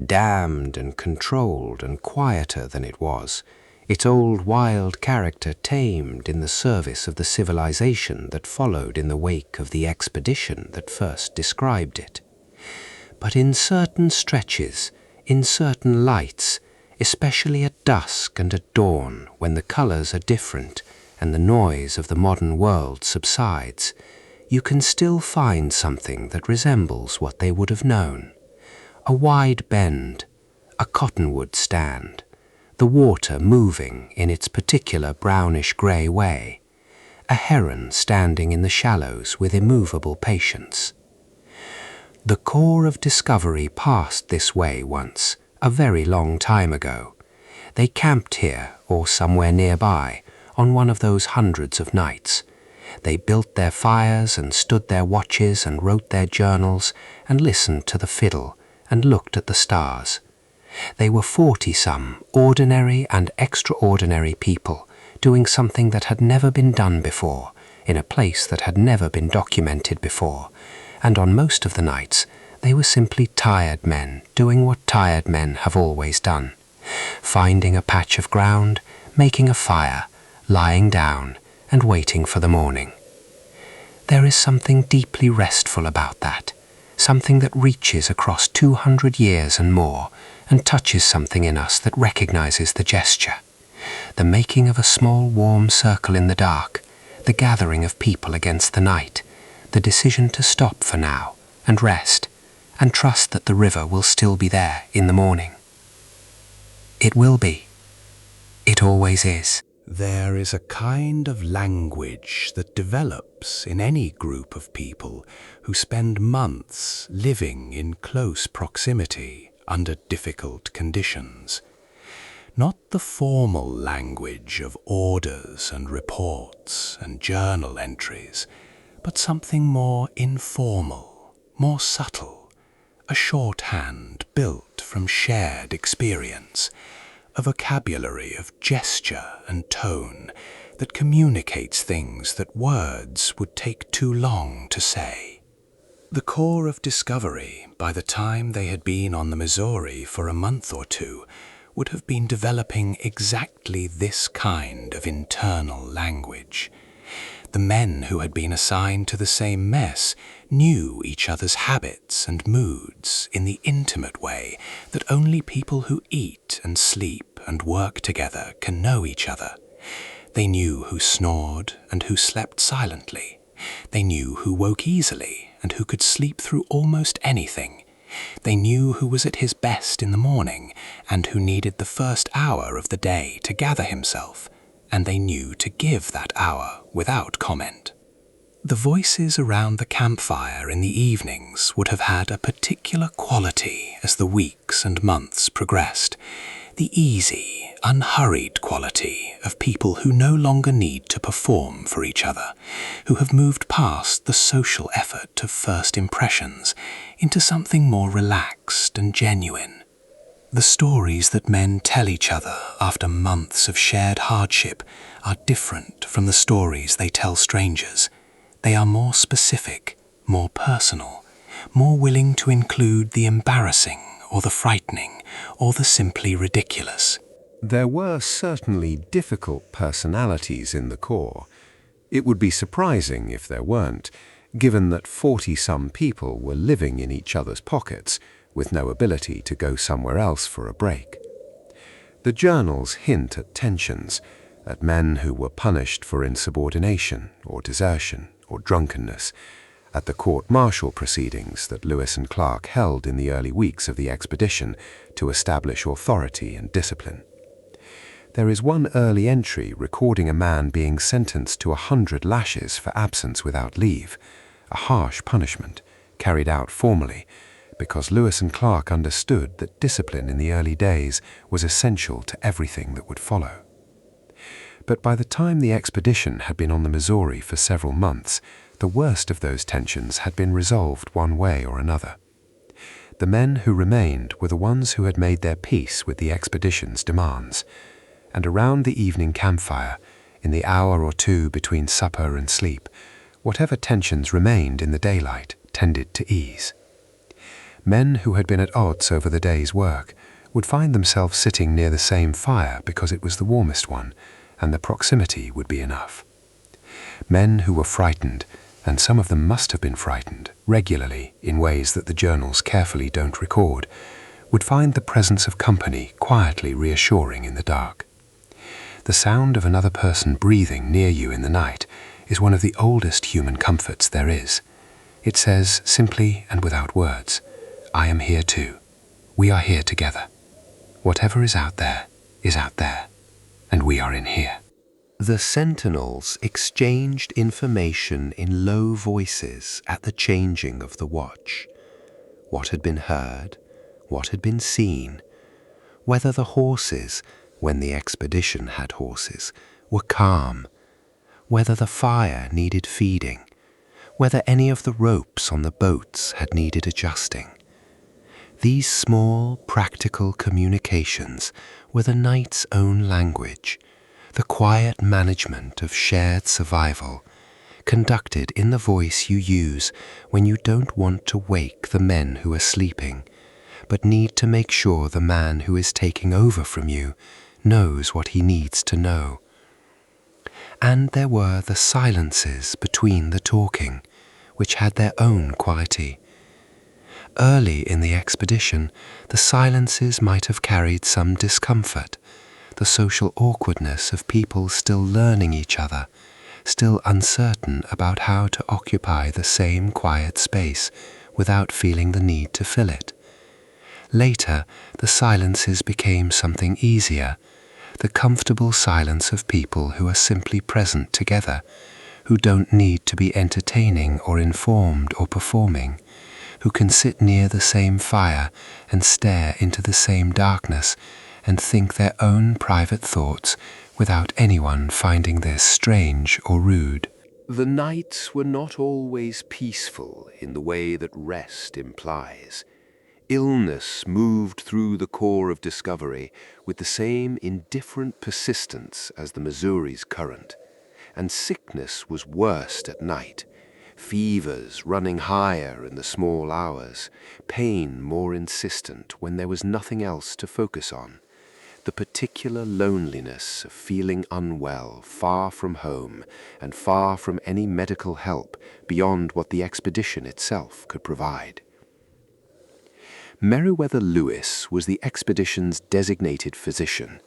dammed and controlled and quieter than it was, its old wild character tamed in the service of the civilization that followed in the wake of the expedition that first described it. But in certain stretches, in certain lights, especially at dusk and at dawn, when the colors are different and the noise of the modern world subsides, you can still find something that resembles what they would have known. A wide bend, a cottonwood stand, the water moving in its particular brownish-grey way, a heron standing in the shallows with immovable patience. The Corps of Discovery passed this way once, a very long time ago. They camped here, or somewhere nearby, on one of those hundreds of nights. They built their fires and stood their watches and wrote their journals and listened to the fiddle and looked at the stars. They were 40-some ordinary and extraordinary people doing something that had never been done before, in a place that had never been documented before, and on most of the nights they were simply tired men doing what tired men have always done, finding a patch of ground, making a fire, lying down, and waiting for the morning. There is something deeply restful about that, something that reaches across 200 years and more, and touches something in us that recognizes the gesture, the making of a small warm circle in the dark, the gathering of people against the night, the decision to stop for now and rest, and trust that the river will still be there in the morning. It will be. It always is. There is a kind of language that develops in any group of people who spend months living in close proximity under difficult conditions. Not the formal language of orders and reports and journal entries, but something more informal, more subtle, a shorthand built from shared experience, a vocabulary of gesture and tone that communicates things that words would take too long to say. The Corps of Discovery, by the time they had been on the Missouri for a month or two, would have been developing exactly this kind of internal language. The men who had been assigned to the same mess knew each other's habits and moods in the intimate way that only people who eat and sleep and work together can know each other. They knew who snored and who slept silently. They knew who woke easily and who could sleep through almost anything. They knew who was at his best in the morning and who needed the first hour of the day to gather himself, and they knew to give that hour without comment. The voices around the campfire in the evenings would have had a particular quality as the weeks and months progressed, the easy, unhurried quality of people who no longer need to perform for each other, who have moved past the social effort of first impressions into something more relaxed and genuine. The stories that men tell each other after months of shared hardship are different from the stories they tell strangers. They are more specific, more personal, more willing to include the embarrassing or the frightening or the simply ridiculous. There were certainly difficult personalities in the Corps. It would be surprising if there weren't, given that 40-some people were living in each other's pockets, with no ability to go somewhere else for a break. The journals hint at tensions, at men who were punished for insubordination or desertion or drunkenness, at the court-martial proceedings that Lewis and Clark held in the early weeks of the expedition to establish authority and discipline. There is one early entry recording a man being sentenced to 100 lashes for absence without leave, a harsh punishment carried out formally, because Lewis and Clark understood that discipline in the early days was essential to everything that would follow. But by the time the expedition had been on the Missouri for several months, the worst of those tensions had been resolved one way or another. The men who remained were the ones who had made their peace with the expedition's demands, and around the evening campfire, in the hour or two between supper and sleep, whatever tensions remained in the daylight tended to ease. Men who had been at odds over the day's work would find themselves sitting near the same fire because it was the warmest one, and the proximity would be enough. Men who were frightened, and some of them must have been frightened, regularly in ways that the journals carefully don't record, would find the presence of company quietly reassuring in the dark. The sound of another person breathing near you in the night is one of the oldest human comforts there is. It says, simply and without words, I am here too. We are here together. Whatever is out there, and we are in here. The sentinels exchanged information in low voices at the changing of the watch. What had been heard, what had been seen, whether the horses, when the expedition had horses, were calm, whether the fire needed feeding, whether any of the ropes on the boats had needed adjusting. These small, practical communications were the night's own language, the quiet management of shared survival, conducted in the voice you use when you don't want to wake the men who are sleeping, but need to make sure the man who is taking over from you knows what he needs to know. And there were the silences between the talking, which had their own quality. Early in the expedition, the silences might have carried some discomfort, the social awkwardness of people still learning each other, still uncertain about how to occupy the same quiet space without feeling the need to fill it. Later, the silences became something easier, the comfortable silence of people who are simply present together, who don't need to be entertaining or informed or performing, who can sit near the same fire and stare into the same darkness and think their own private thoughts without anyone finding this strange or rude. The nights were not always peaceful in the way that rest implies. Illness moved through the core of Discovery with the same indifferent persistence as the Missouri's current, and sickness was worst at night. Fevers running higher in the small hours, pain more insistent when there was nothing else to focus on. The particular loneliness of feeling unwell, far from home, and far from any medical help beyond what the expedition itself could provide. Meriwether Lewis was the expedition's designated physician,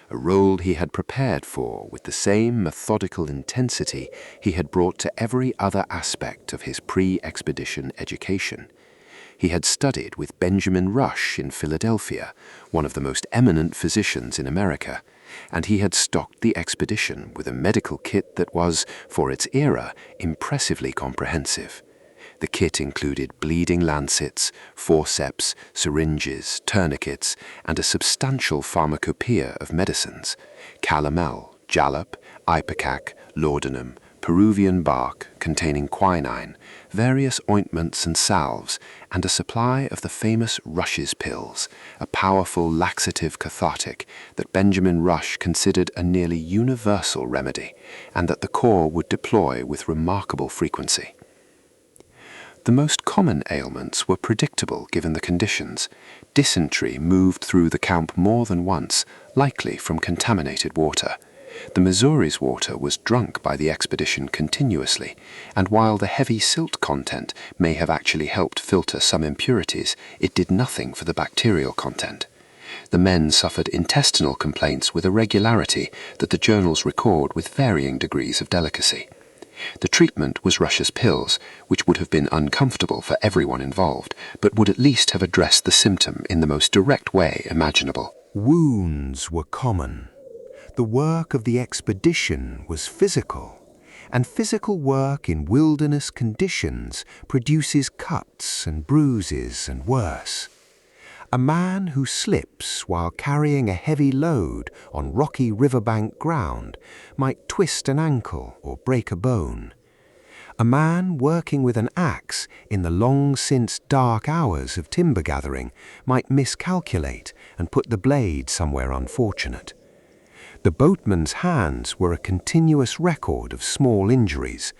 a role he had prepared for with the same methodical intensity he had brought to every other aspect of his pre-expedition education. He had studied with Benjamin Rush in Philadelphia, one of the most eminent physicians in America, and he had stocked the expedition with a medical kit that was, for its era, impressively comprehensive. The kit included bleeding lancets, forceps, syringes, tourniquets, and a substantial pharmacopoeia of medicines: calomel, jalap, ipecac, laudanum, Peruvian bark containing quinine, various ointments and salves, and a supply of the famous Rush's pills, a powerful laxative cathartic that Benjamin Rush considered a nearly universal remedy, and that the Corps would deploy with remarkable frequency. The most common ailments were predictable given the conditions. Dysentery moved through the camp more than once, likely from contaminated water. The Missouri's water was drunk by the expedition continuously, and while the heavy silt content may have actually helped filter some impurities, it did nothing for the bacterial content. The men suffered intestinal complaints with a regularity that the journals record with varying degrees of delicacy. The treatment was Russia's pills, which would have been uncomfortable for everyone involved, but would at least have addressed the symptom in the most direct way imaginable. Wounds were common. The work of the expedition was physical, and physical work in wilderness conditions produces cuts and bruises and worse. A man who slips while carrying a heavy load on rocky riverbank ground might twist an ankle or break a bone. A man working with an axe in the long-since dark hours of timber gathering might miscalculate and put the blade somewhere unfortunate. The boatman's hands were a continuous record of small injuries,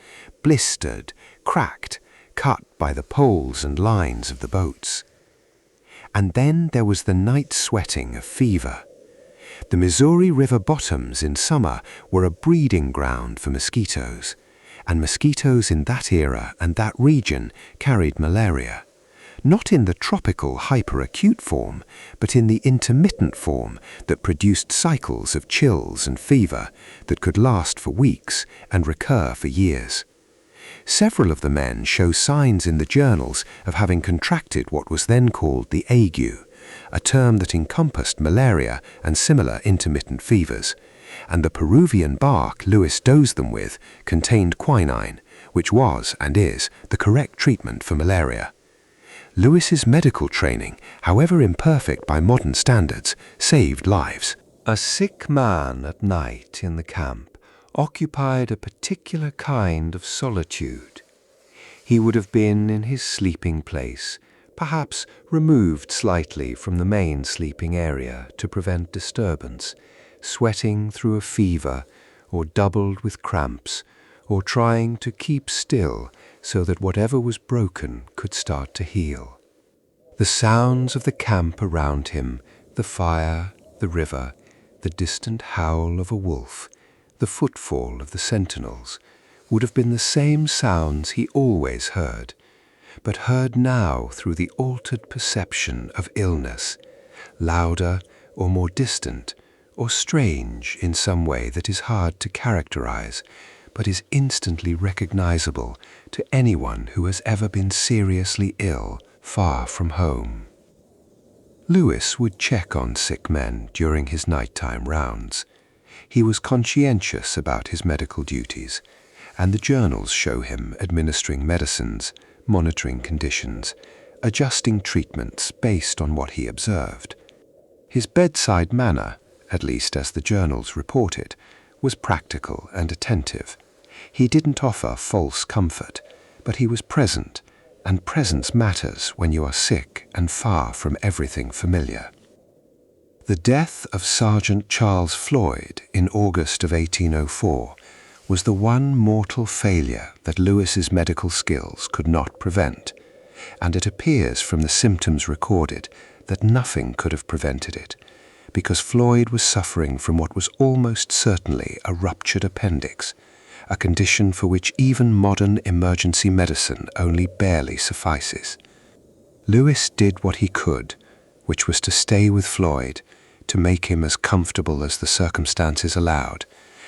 blistered, cracked, cut by the poles and lines of the boats. And then there was the night sweating of fever. The Missouri River bottoms in summer were a breeding ground for mosquitoes, and mosquitoes in that era and that region carried malaria, not in the tropical hyperacute form, but in the intermittent form that produced cycles of chills and fever that could last for weeks and recur for years. Several of the men show signs in the journals of having contracted what was then called the ague, a term that encompassed malaria and similar intermittent fevers, and the Peruvian bark Lewis dosed them with contained quinine, which was and is the correct treatment for malaria. Lewis's medical training, however imperfect by modern standards, saved lives. A sick man at night in the camp occupied a particular kind of solitude. He would have been in his sleeping place, perhaps removed slightly from the main sleeping area to prevent disturbance, sweating through a fever, or doubled with cramps, or trying to keep still so that whatever was broken could start to heal. The sounds of the camp around him, the fire, the river, the distant howl of a wolf, the footfall of the sentinels, would have been the same sounds he always heard, but heard now through the altered perception of illness, louder or more distant, or strange in some way that is hard to characterize, but is instantly recognizable to anyone who has ever been seriously ill far from home. Lewis would check on sick men during his nighttime rounds. He was conscientious about his medical duties, and the journals show him administering medicines, monitoring conditions, adjusting treatments based on what he observed. His bedside manner, at least as the journals report it, was practical and attentive. He didn't offer false comfort, but he was present, and presence matters when you are sick and far from everything familiar. The death of Sergeant Charles Floyd in August of 1804 was the one mortal failure that Lewis's medical skills could not prevent, and it appears from the symptoms recorded that nothing could have prevented it, because Floyd was suffering from what was almost certainly a ruptured appendix, a condition for which even modern emergency medicine only barely suffices. Lewis did what he could, which was to stay with Floyd, to make him as comfortable as the circumstances allowed,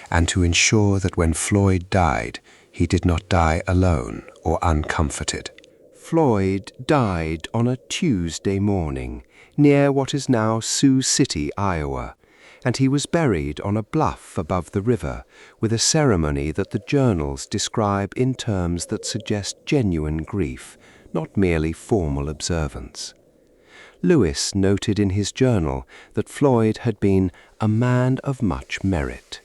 and to ensure that when Floyd died, he did not die alone or uncomforted. Floyd died on a Tuesday morning near what is now Sioux City, Iowa, and he was buried on a bluff above the river with a ceremony that the journals describe in terms that suggest genuine grief, not merely formal observance. Lewis noted in his journal that Floyd had been a man of much merit.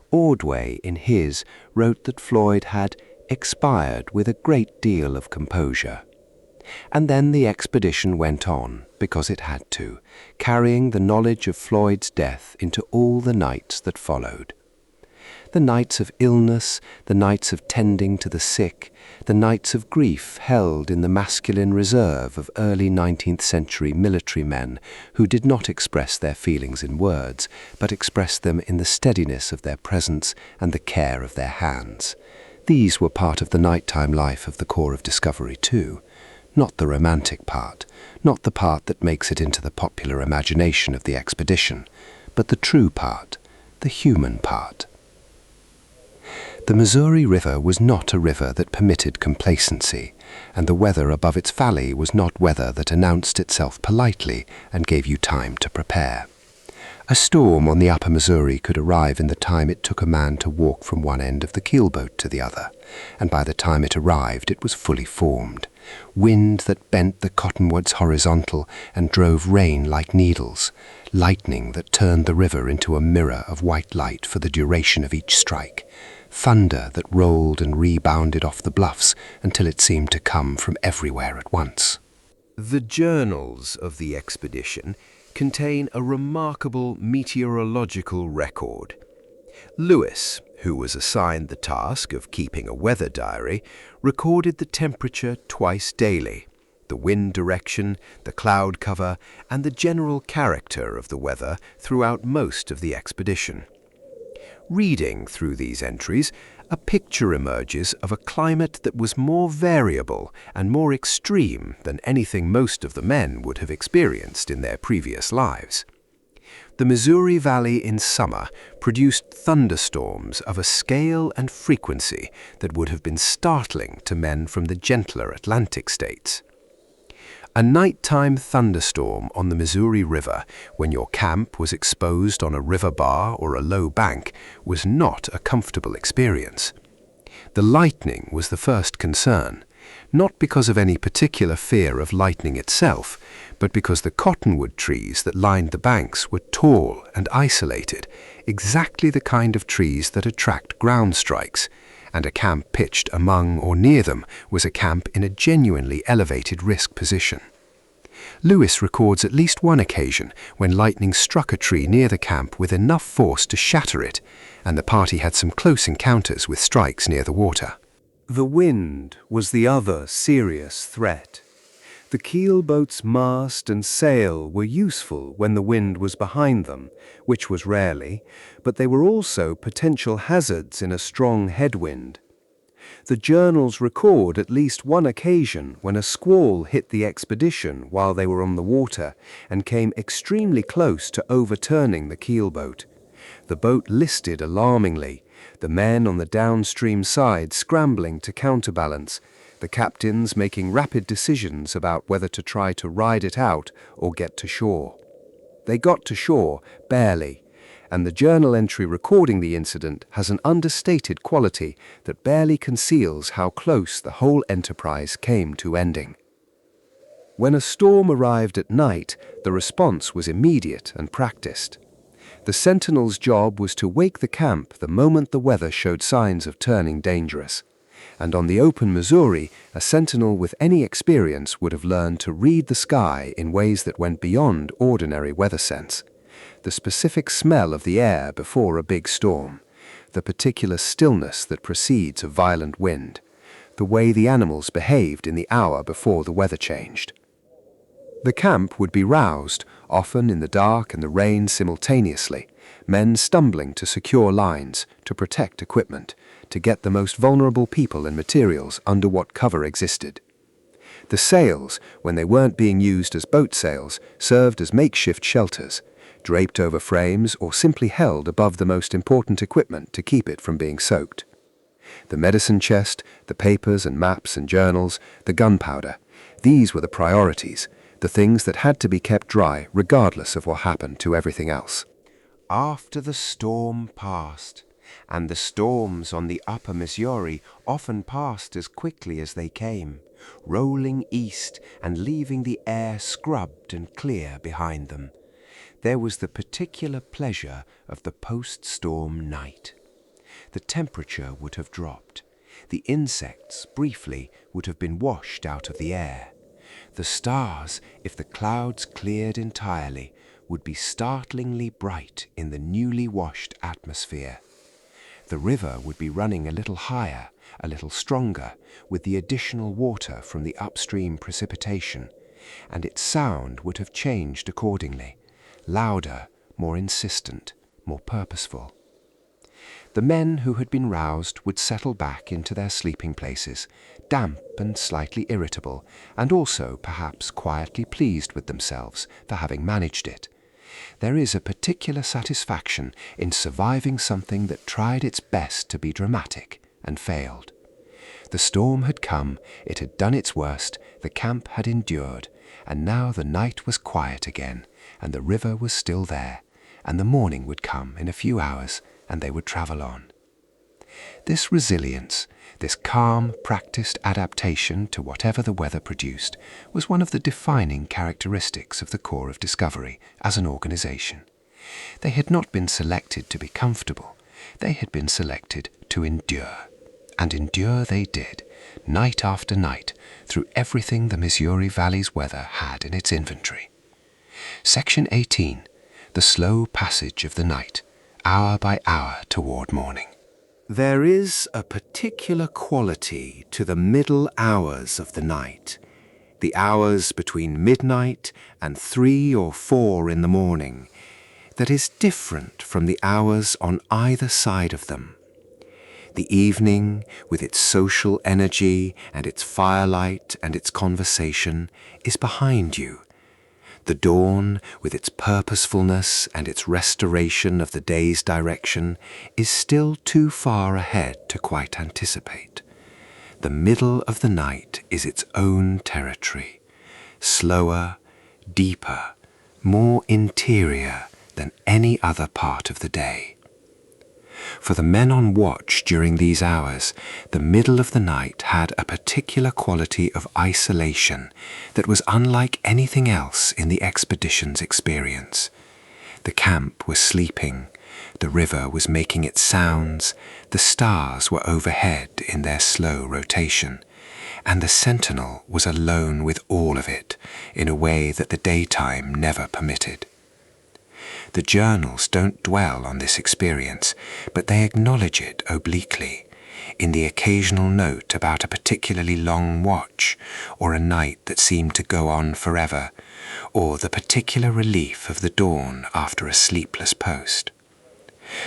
Ordway, in his, wrote that Floyd had expired with a great deal of composure. And then the expedition went on, because it had to, carrying the knowledge of Floyd's death into all the nights that followed. the nights of illness, the nights of tending to the sick, the nights of grief held in the masculine reserve of early 19th century military men who did not express their feelings in words, but expressed them in the steadiness of their presence and the care of their hands. These were part of the nighttime life of the Corps of Discovery too. Not the romantic part, not the part that makes it into the popular imagination of the expedition, but the true part, the human part. The Missouri River was not a river that permitted complacency, and the weather above its valley was not weather that announced itself politely and gave you time to prepare. A storm on the upper Missouri could arrive in the time it took a man to walk from one end of the keelboat to the other, and by the time it arrived it was fully formed. Wind that bent the cottonwoods horizontal and drove rain like needles, lightning that turned the river into a mirror of white light for the duration of each strike, thunder that rolled and rebounded off the bluffs until it seemed to come from everywhere at once. The journals of the expedition contain a remarkable meteorological record. Lewis, who was assigned the task of keeping a weather diary, recorded the temperature twice daily, the wind direction, the cloud cover, and the general character of the weather throughout most of the expedition. Reading through these entries, a picture emerges of a climate that was more variable and more extreme than anything most of the men would have experienced in their previous lives. The Missouri Valley in summer produced thunderstorms of a scale and frequency that would have been startling to men from the gentler Atlantic states. A nighttime thunderstorm on the Missouri River, when your camp was exposed on a river bar or a low bank, was not a comfortable experience. The lightning was the first concern, not because of any particular fear of lightning itself, but because the cottonwood trees that lined the banks were tall and isolated, exactly the kind of trees that attract ground strikes, and a camp pitched among or near them was a camp in a genuinely elevated risk position. Lewis records at least one occasion when lightning struck a tree near the camp with enough force to shatter it, and the party had some close encounters with strikes near the water. The wind was the other serious threat. The keelboat's mast and sail were useful when the wind was behind them, which was rarely, but they were also potential hazards in a strong headwind. The journals record at least one occasion when a squall hit the expedition while they were on the water and came extremely close to overturning the keelboat. The boat listed alarmingly, the men on the downstream side scrambling to counterbalance, the captains making rapid decisions about whether to try to ride it out or get to shore. They got to shore, barely, and the journal entry recording the incident has an understated quality that barely conceals how close the whole enterprise came to ending. When a storm arrived at night, the response was immediate and practiced. The sentinel's job was to wake the camp the moment the weather showed signs of turning dangerous. And on the open Missouri, a sentinel with any experience would have learned to read the sky in ways that went beyond ordinary weather sense. The specific smell of the air before a big storm, the particular stillness that precedes a violent wind, the way the animals behaved in the hour before the weather changed. The camp would be roused, often in the dark and the rain simultaneously, men stumbling to secure lines, to protect equipment, to get the most vulnerable people and materials under what cover existed. The sails, when they weren't being used as boat sails, served as makeshift shelters, draped over frames or simply held above the most important equipment to keep it from being soaked. The medicine chest, the papers and maps and journals, the gunpowder, these were the priorities, the things that had to be kept dry regardless of what happened to everything else. After the storm passed, and the storms on the upper Missouri often passed as quickly as they came, rolling east and leaving the air scrubbed and clear behind them, there was the particular pleasure of the post-storm night. The temperature would have dropped. The insects, briefly, would have been washed out of the air. The stars, if the clouds cleared entirely, would be startlingly bright in the newly washed atmosphere. The river would be running a little higher, a little stronger, with the additional water from the upstream precipitation, and its sound would have changed accordingly, louder, more insistent, more purposeful. The men who had been roused would settle back into their sleeping places, damp and slightly irritable, and also perhaps quietly pleased with themselves for having managed it. There is a particular satisfaction in surviving something that tried its best to be dramatic and failed. The storm had come, it had done its worst, the camp had endured, and now the night was quiet again, and the river was still there, and the morning would come in a few hours, and they would travel on. This resilience, this calm, practiced adaptation to whatever the weather produced, was one of the defining characteristics of the Corps of Discovery as an organization. They had not been selected to be comfortable, they had been selected to endure. And endure they did, night after night, through everything the Missouri Valley's weather had in its inventory. Section 18, the slow passage of the night, hour by hour toward morning. There is a particular quality to the middle hours of the night, the hours between midnight and 3 or 4 in the morning, that is different from the hours on either side of them. The evening, with its social energy and its firelight and its conversation, is behind you. The dawn, with its purposefulness and its restoration of the day's direction, is still too far ahead to quite anticipate. The middle of the night is its own territory, slower, deeper, more interior than any other part of the day. For the men on watch during these hours, the middle of the night had a particular quality of isolation that was unlike anything else in the expedition's experience. The camp was sleeping, the river was making its sounds, the stars were overhead in their slow rotation, and the sentinel was alone with all of it in a way that the daytime never permitted. The journals don't dwell on this experience, but they acknowledge it obliquely, in the occasional note about a particularly long watch, or a night that seemed to go on forever, or the particular relief of the dawn after a sleepless post.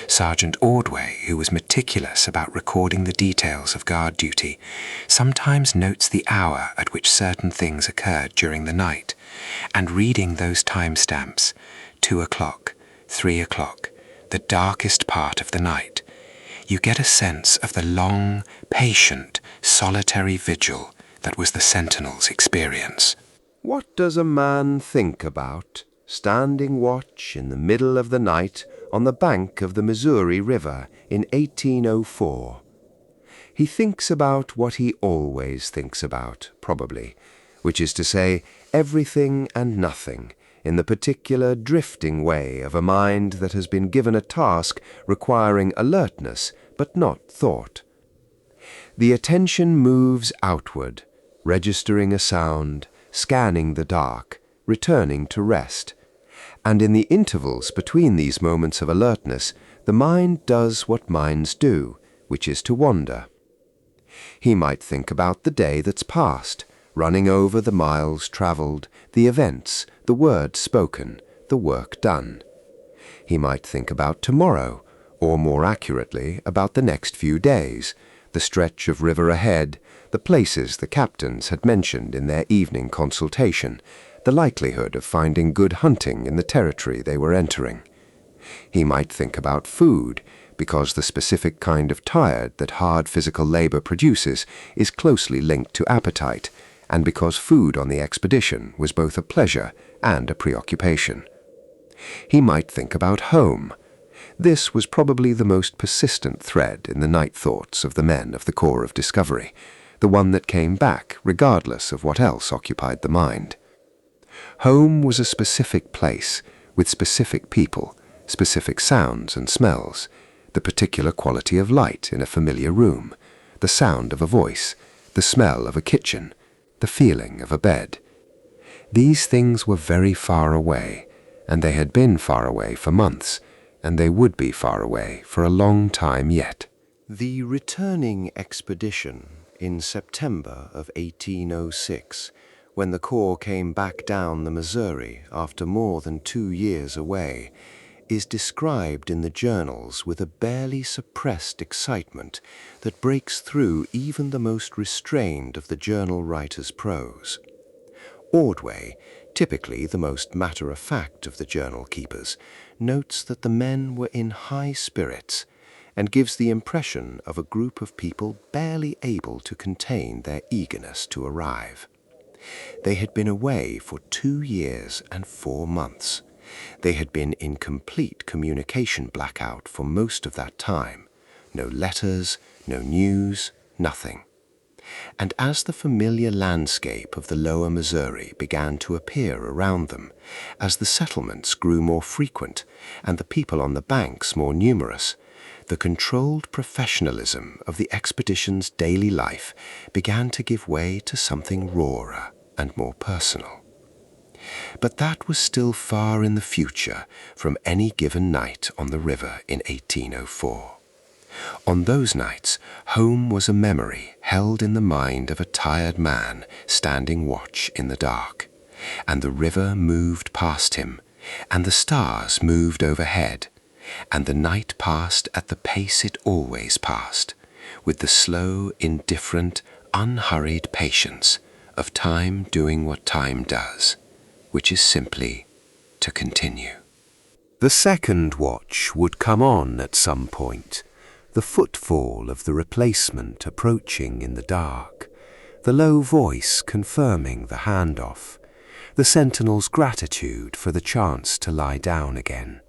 Sergeant Ordway, who was meticulous about recording the details of guard duty, sometimes notes the hour at which certain things occurred during the night, and reading those timestamps, 2 o'clock, 3 o'clock, the darkest part of the night, you get a sense of the long, patient, solitary vigil that was the sentinel's experience. What does a man think about, standing watch in the middle of the night on the bank of the Missouri River in 1804? He thinks about what he always thinks about, probably, which is to say, everything and nothing, in the particular drifting way of a mind that has been given a task requiring alertness but not thought. The attention moves outward, registering a sound, scanning the dark, returning to rest, and in the intervals between these moments of alertness, the mind does what minds do, which is to wander. He might think about the day that's passed, running over the miles traveled, the events, the words spoken, the work done. He might think about tomorrow, or more accurately, about the next few days, the stretch of river ahead, the places the captains had mentioned in their evening consultation, the likelihood of finding good hunting in the territory they were entering. He might think about food, because the specific kind of tired that hard physical labor produces is closely linked to appetite, and because food on the expedition was both a pleasure and a preoccupation. He might think about home. This was probably the most persistent thread in the night thoughts of the men of the Corps of Discovery, the one that came back regardless of what else occupied the mind. Home was a specific place, with specific people, specific sounds and smells, the particular quality of light in a familiar room, the sound of a voice, the smell of a kitchen, the feeling of a bed. These things were very far away, and they had been far away for months, and they would be far away for a long time yet. The returning expedition in September of 1806, when the Corps came back down the Missouri after more than 2 years away, is described in the journals with a barely suppressed excitement that breaks through even the most restrained of the journal writer's prose. Ordway, typically the most matter-of-fact of the journal keepers, notes that the men were in high spirits and gives the impression of a group of people barely able to contain their eagerness to arrive. They had been away for 2 years and 4 months. They had been in complete communication blackout for most of that time. No letters, no news, nothing. And as the familiar landscape of the lower Missouri began to appear around them, as the settlements grew more frequent and the people on the banks more numerous, the controlled professionalism of the expedition's daily life began to give way to something rawer and more personal. But that was still far in the future from any given night on the river in 1804. On those nights, home was a memory held in the mind of a tired man standing watch in the dark, and the river moved past him, and the stars moved overhead, and the night passed at the pace it always passed, with the slow, indifferent, unhurried patience of time doing what time does, which is simply to continue. The second watch would come on at some point, the footfall of the replacement approaching in the dark, the low voice confirming the handoff, the sentinel's gratitude for the chance to lie down again.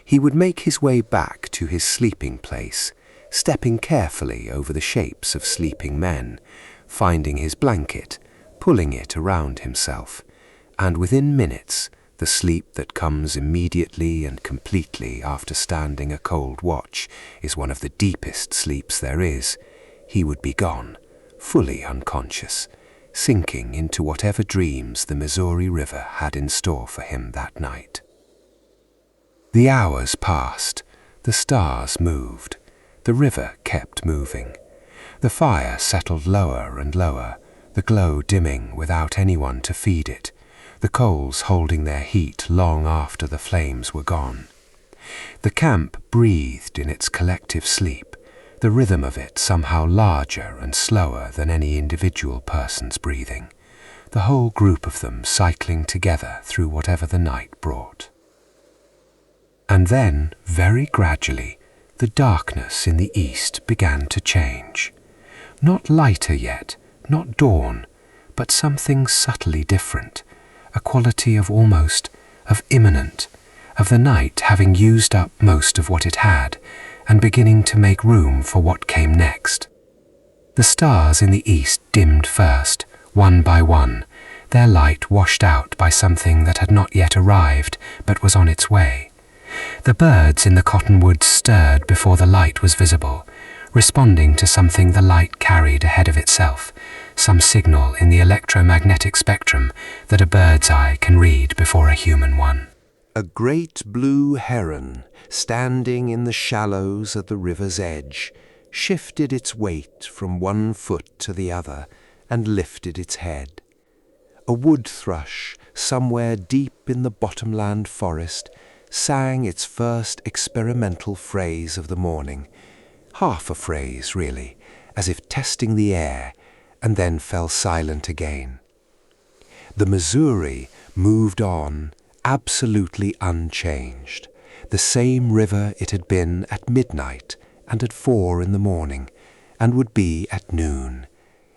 He would make his way back to his sleeping place, stepping carefully over the shapes of sleeping men, finding his blanket, pulling it around himself, and within minutes, the sleep that comes immediately and completely after standing a cold watch is one of the deepest sleeps there is, he would be gone, fully unconscious, sinking into whatever dreams the Missouri River had in store for him that night. The hours passed, the stars moved, the river kept moving. The fire settled lower and lower, the glow dimming without anyone to feed it, the coals holding their heat long after the flames were gone. The camp breathed in its collective sleep, the rhythm of it somehow larger and slower than any individual person's breathing, the whole group of them cycling together through whatever the night brought. And then, very gradually, the darkness in the east began to change. Not lighter yet, not dawn, but something subtly different, a quality of almost, of imminent, of the night having used up most of what it had, and beginning to make room for what came next. The stars in the east dimmed first, one by one, their light washed out by something that had not yet arrived, but was on its way. The birds in the cottonwoods stirred before the light was visible, responding to something the light carried ahead of itself, some signal in the electromagnetic spectrum that a bird's eye can read before a human one. A great blue heron, standing in the shallows at the river's edge, shifted its weight from one foot to the other and lifted its head. A wood thrush, somewhere deep in the bottomland forest, sang its first experimental phrase of the morning, half a phrase really, as if testing the air, and then fell silent again. The Missouri moved on, absolutely unchanged, the same river it had been at midnight and at 4 in the morning, and would be at noon,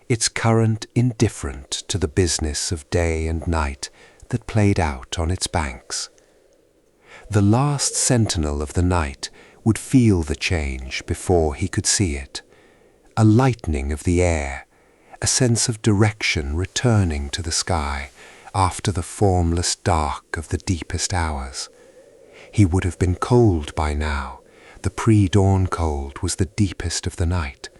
its current indifferent to the business of day and night that played out on its banks. The last sentinel of the night would feel the change before he could see it, a lightening of the air, a sense of direction returning to the sky after the formless dark of the deepest hours. He would have been cold by now. The pre-dawn cold was the deepest of the night,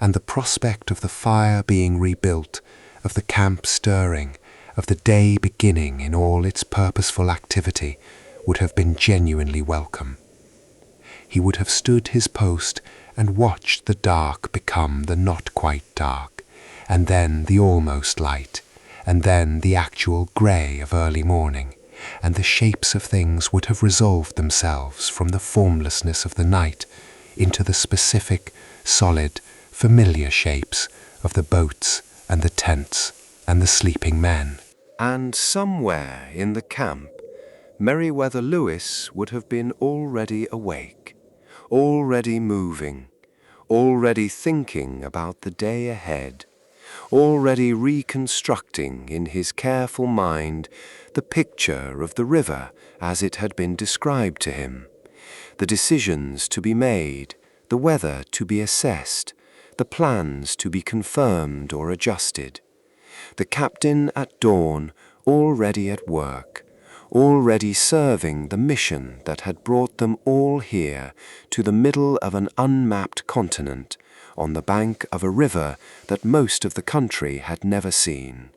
and the prospect of the fire being rebuilt, of the camp stirring, of the day beginning in all its purposeful activity, would have been genuinely welcome. He would have stood his post and watched the dark become the not quite dark, and then the almost light, and then the actual grey of early morning, and the shapes of things would have resolved themselves from the formlessness of the night into the specific, solid, familiar shapes of the boats and the tents and the sleeping men. And somewhere in the camp, Meriwether Lewis would have been already awake, already moving, already thinking about the day ahead, already reconstructing in his careful mind the picture of the river as it had been described to him, the decisions to be made, the weather to be assessed, the plans to be confirmed or adjusted. The captain at dawn, already at work, already serving the mission that had brought them all here to the middle of an unmapped continent, on the bank of a river that most of the country had never seen.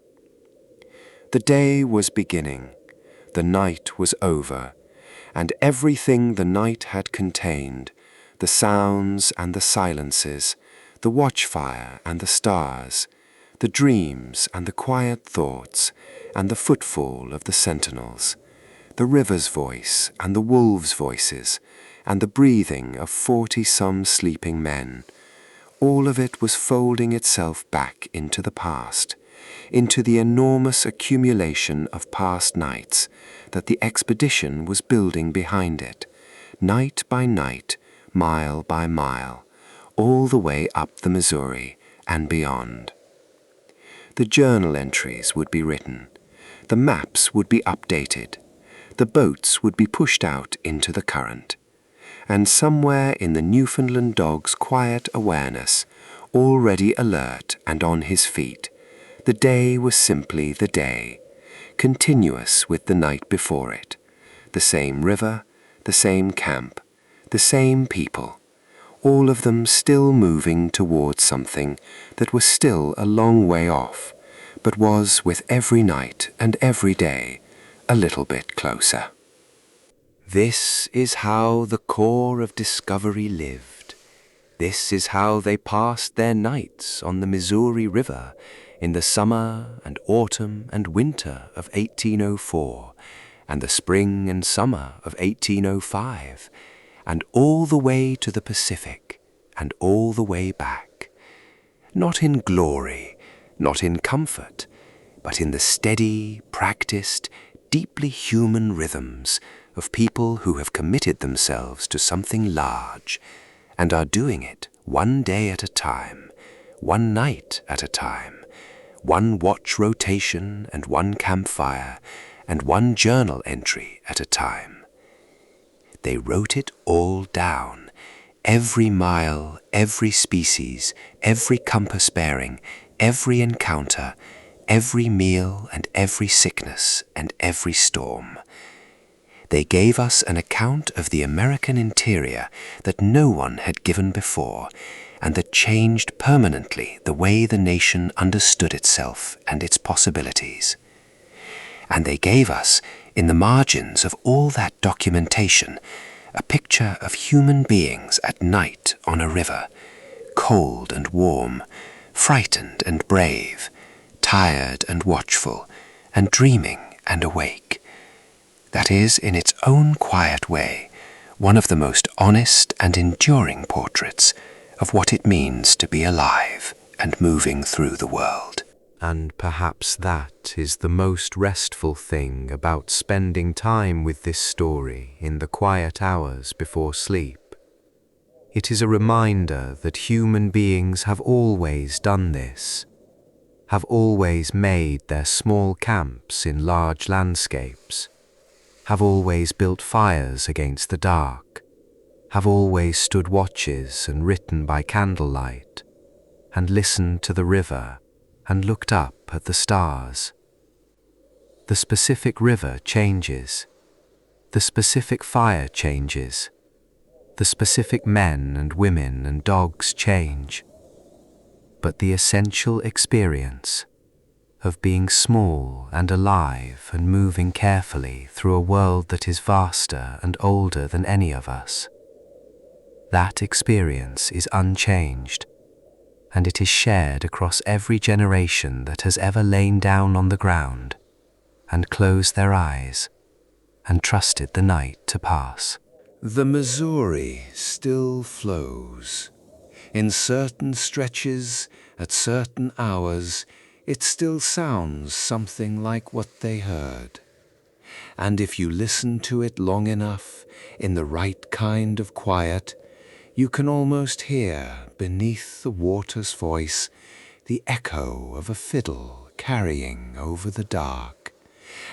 The day was beginning, the night was over, and everything the night had contained, the sounds and the silences, the watchfire and the stars, the dreams and the quiet thoughts, and the footfall of the sentinels, the river's voice and the wolves' voices, and the breathing of 40-some sleeping men, all of it was folding itself back into the past, into the enormous accumulation of past nights that the expedition was building behind it, night by night, mile by mile, all the way up the Missouri and beyond. The journal entries would be written, the maps would be updated, the boats would be pushed out into the current, and somewhere in the Newfoundland dog's quiet awareness, already alert and on his feet, the day was simply the day, continuous with the night before it, the same river, the same camp, the same people, all of them still moving towards something that was still a long way off, but was, with every night and every day, a little bit closer. This is how the core of Discovery lived. This is how they passed their nights on the Missouri River in the summer and autumn and winter of 1804, and the spring and summer of 1805, and all the way to the Pacific, and all the way back. Not in glory, not in comfort, but in the steady, practiced, deeply human rhythms of people who have committed themselves to something large, and are doing it one day at a time, one night at a time, one watch rotation and one campfire, and one journal entry at a time. They wrote it all down, every mile, every species, every compass bearing, every encounter, every meal and every sickness and every storm. They gave us an account of the American interior that no one had given before, and that changed permanently the way the nation understood itself and its possibilities. And they gave us, in the margins of all that documentation, a picture of human beings at night on a river, cold and warm, frightened and brave, tired and watchful, and dreaming and awake. That is, in its own quiet way, one of the most honest and enduring portraits of what it means to be alive and moving through the world. And perhaps that is the most restful thing about spending time with this story in the quiet hours before sleep. It is a reminder that human beings have always done this, have always made their small camps in large landscapes, have always built fires against the dark, have always stood watches and written by candlelight, and listened to the river and looked up at the stars. The specific river changes. The specific fire changes. The specific men and women and dogs change. But the essential experience of being small and alive and moving carefully through a world that is vaster and older than any of us, That experience is unchanged, and it is shared across every generation that has ever lain down on the ground and closed their eyes and trusted the night to pass. The Missouri still flows. In certain stretches, at certain hours, it still sounds something like what they heard. And if you listen to it long enough, in the right kind of quiet, you can almost hear, beneath the water's voice, the echo of a fiddle carrying over the dark,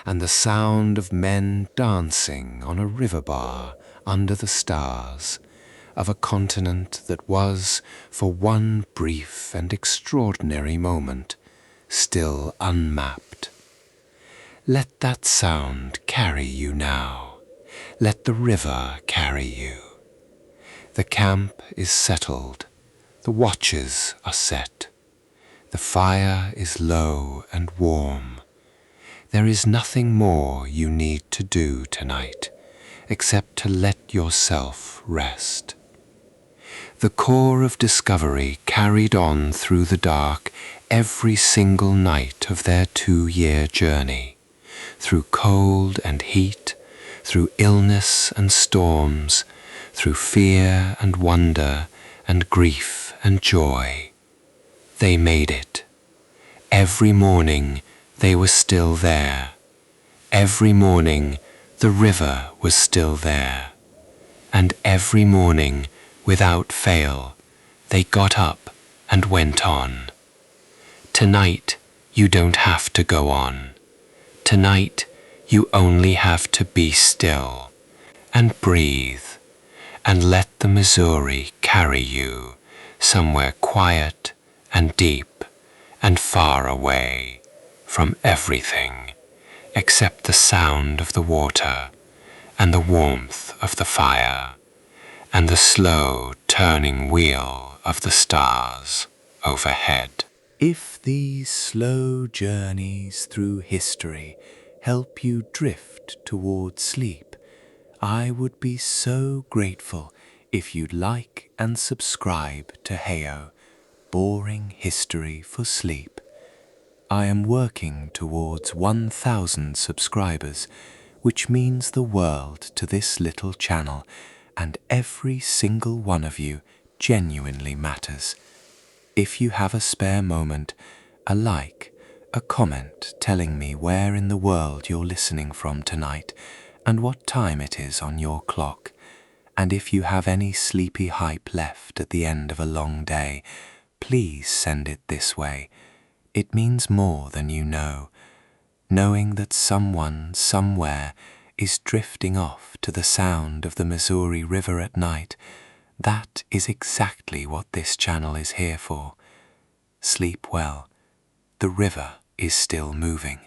and the sound of men dancing on a river bar under the stars, of a continent that was, for one brief and extraordinary moment, still unmapped. Let that sound carry you now. Let the river carry you. The camp is settled. The watches are set. The fire is low and warm. There is nothing more you need to do tonight, except to let yourself rest. The core of discovery carried on through the dark every single night of their 2-year journey, through cold and heat, through illness and storms, through fear and wonder and grief and joy. They made it. Every morning they were still there. Every morning the river was still there. And every morning, without fail, they got up and went on. Tonight you don't have to go on. Tonight you only have to be still and breathe and let the Missouri carry you somewhere quiet and deep and far away from everything except the sound of the water and the warmth of the fire and the slow turning wheel of the stars overhead. If these slow journeys through history help you drift toward sleep, I would be so grateful if you'd like and subscribe to Heyo, Boring History for Sleep. I am working towards 1,000 subscribers, which means the world to this little channel, and every single one of you genuinely matters. If you have a spare moment, a like, a comment telling me where in the world you're listening from tonight and what time it is on your clock, and if you have any sleepy hype left at the end of a long day, please send it this way. It means more than you know, knowing that someone somewhere is drifting off to the sound of the Missouri River at night. That is exactly what this channel is here for. Sleep well. The river is still moving.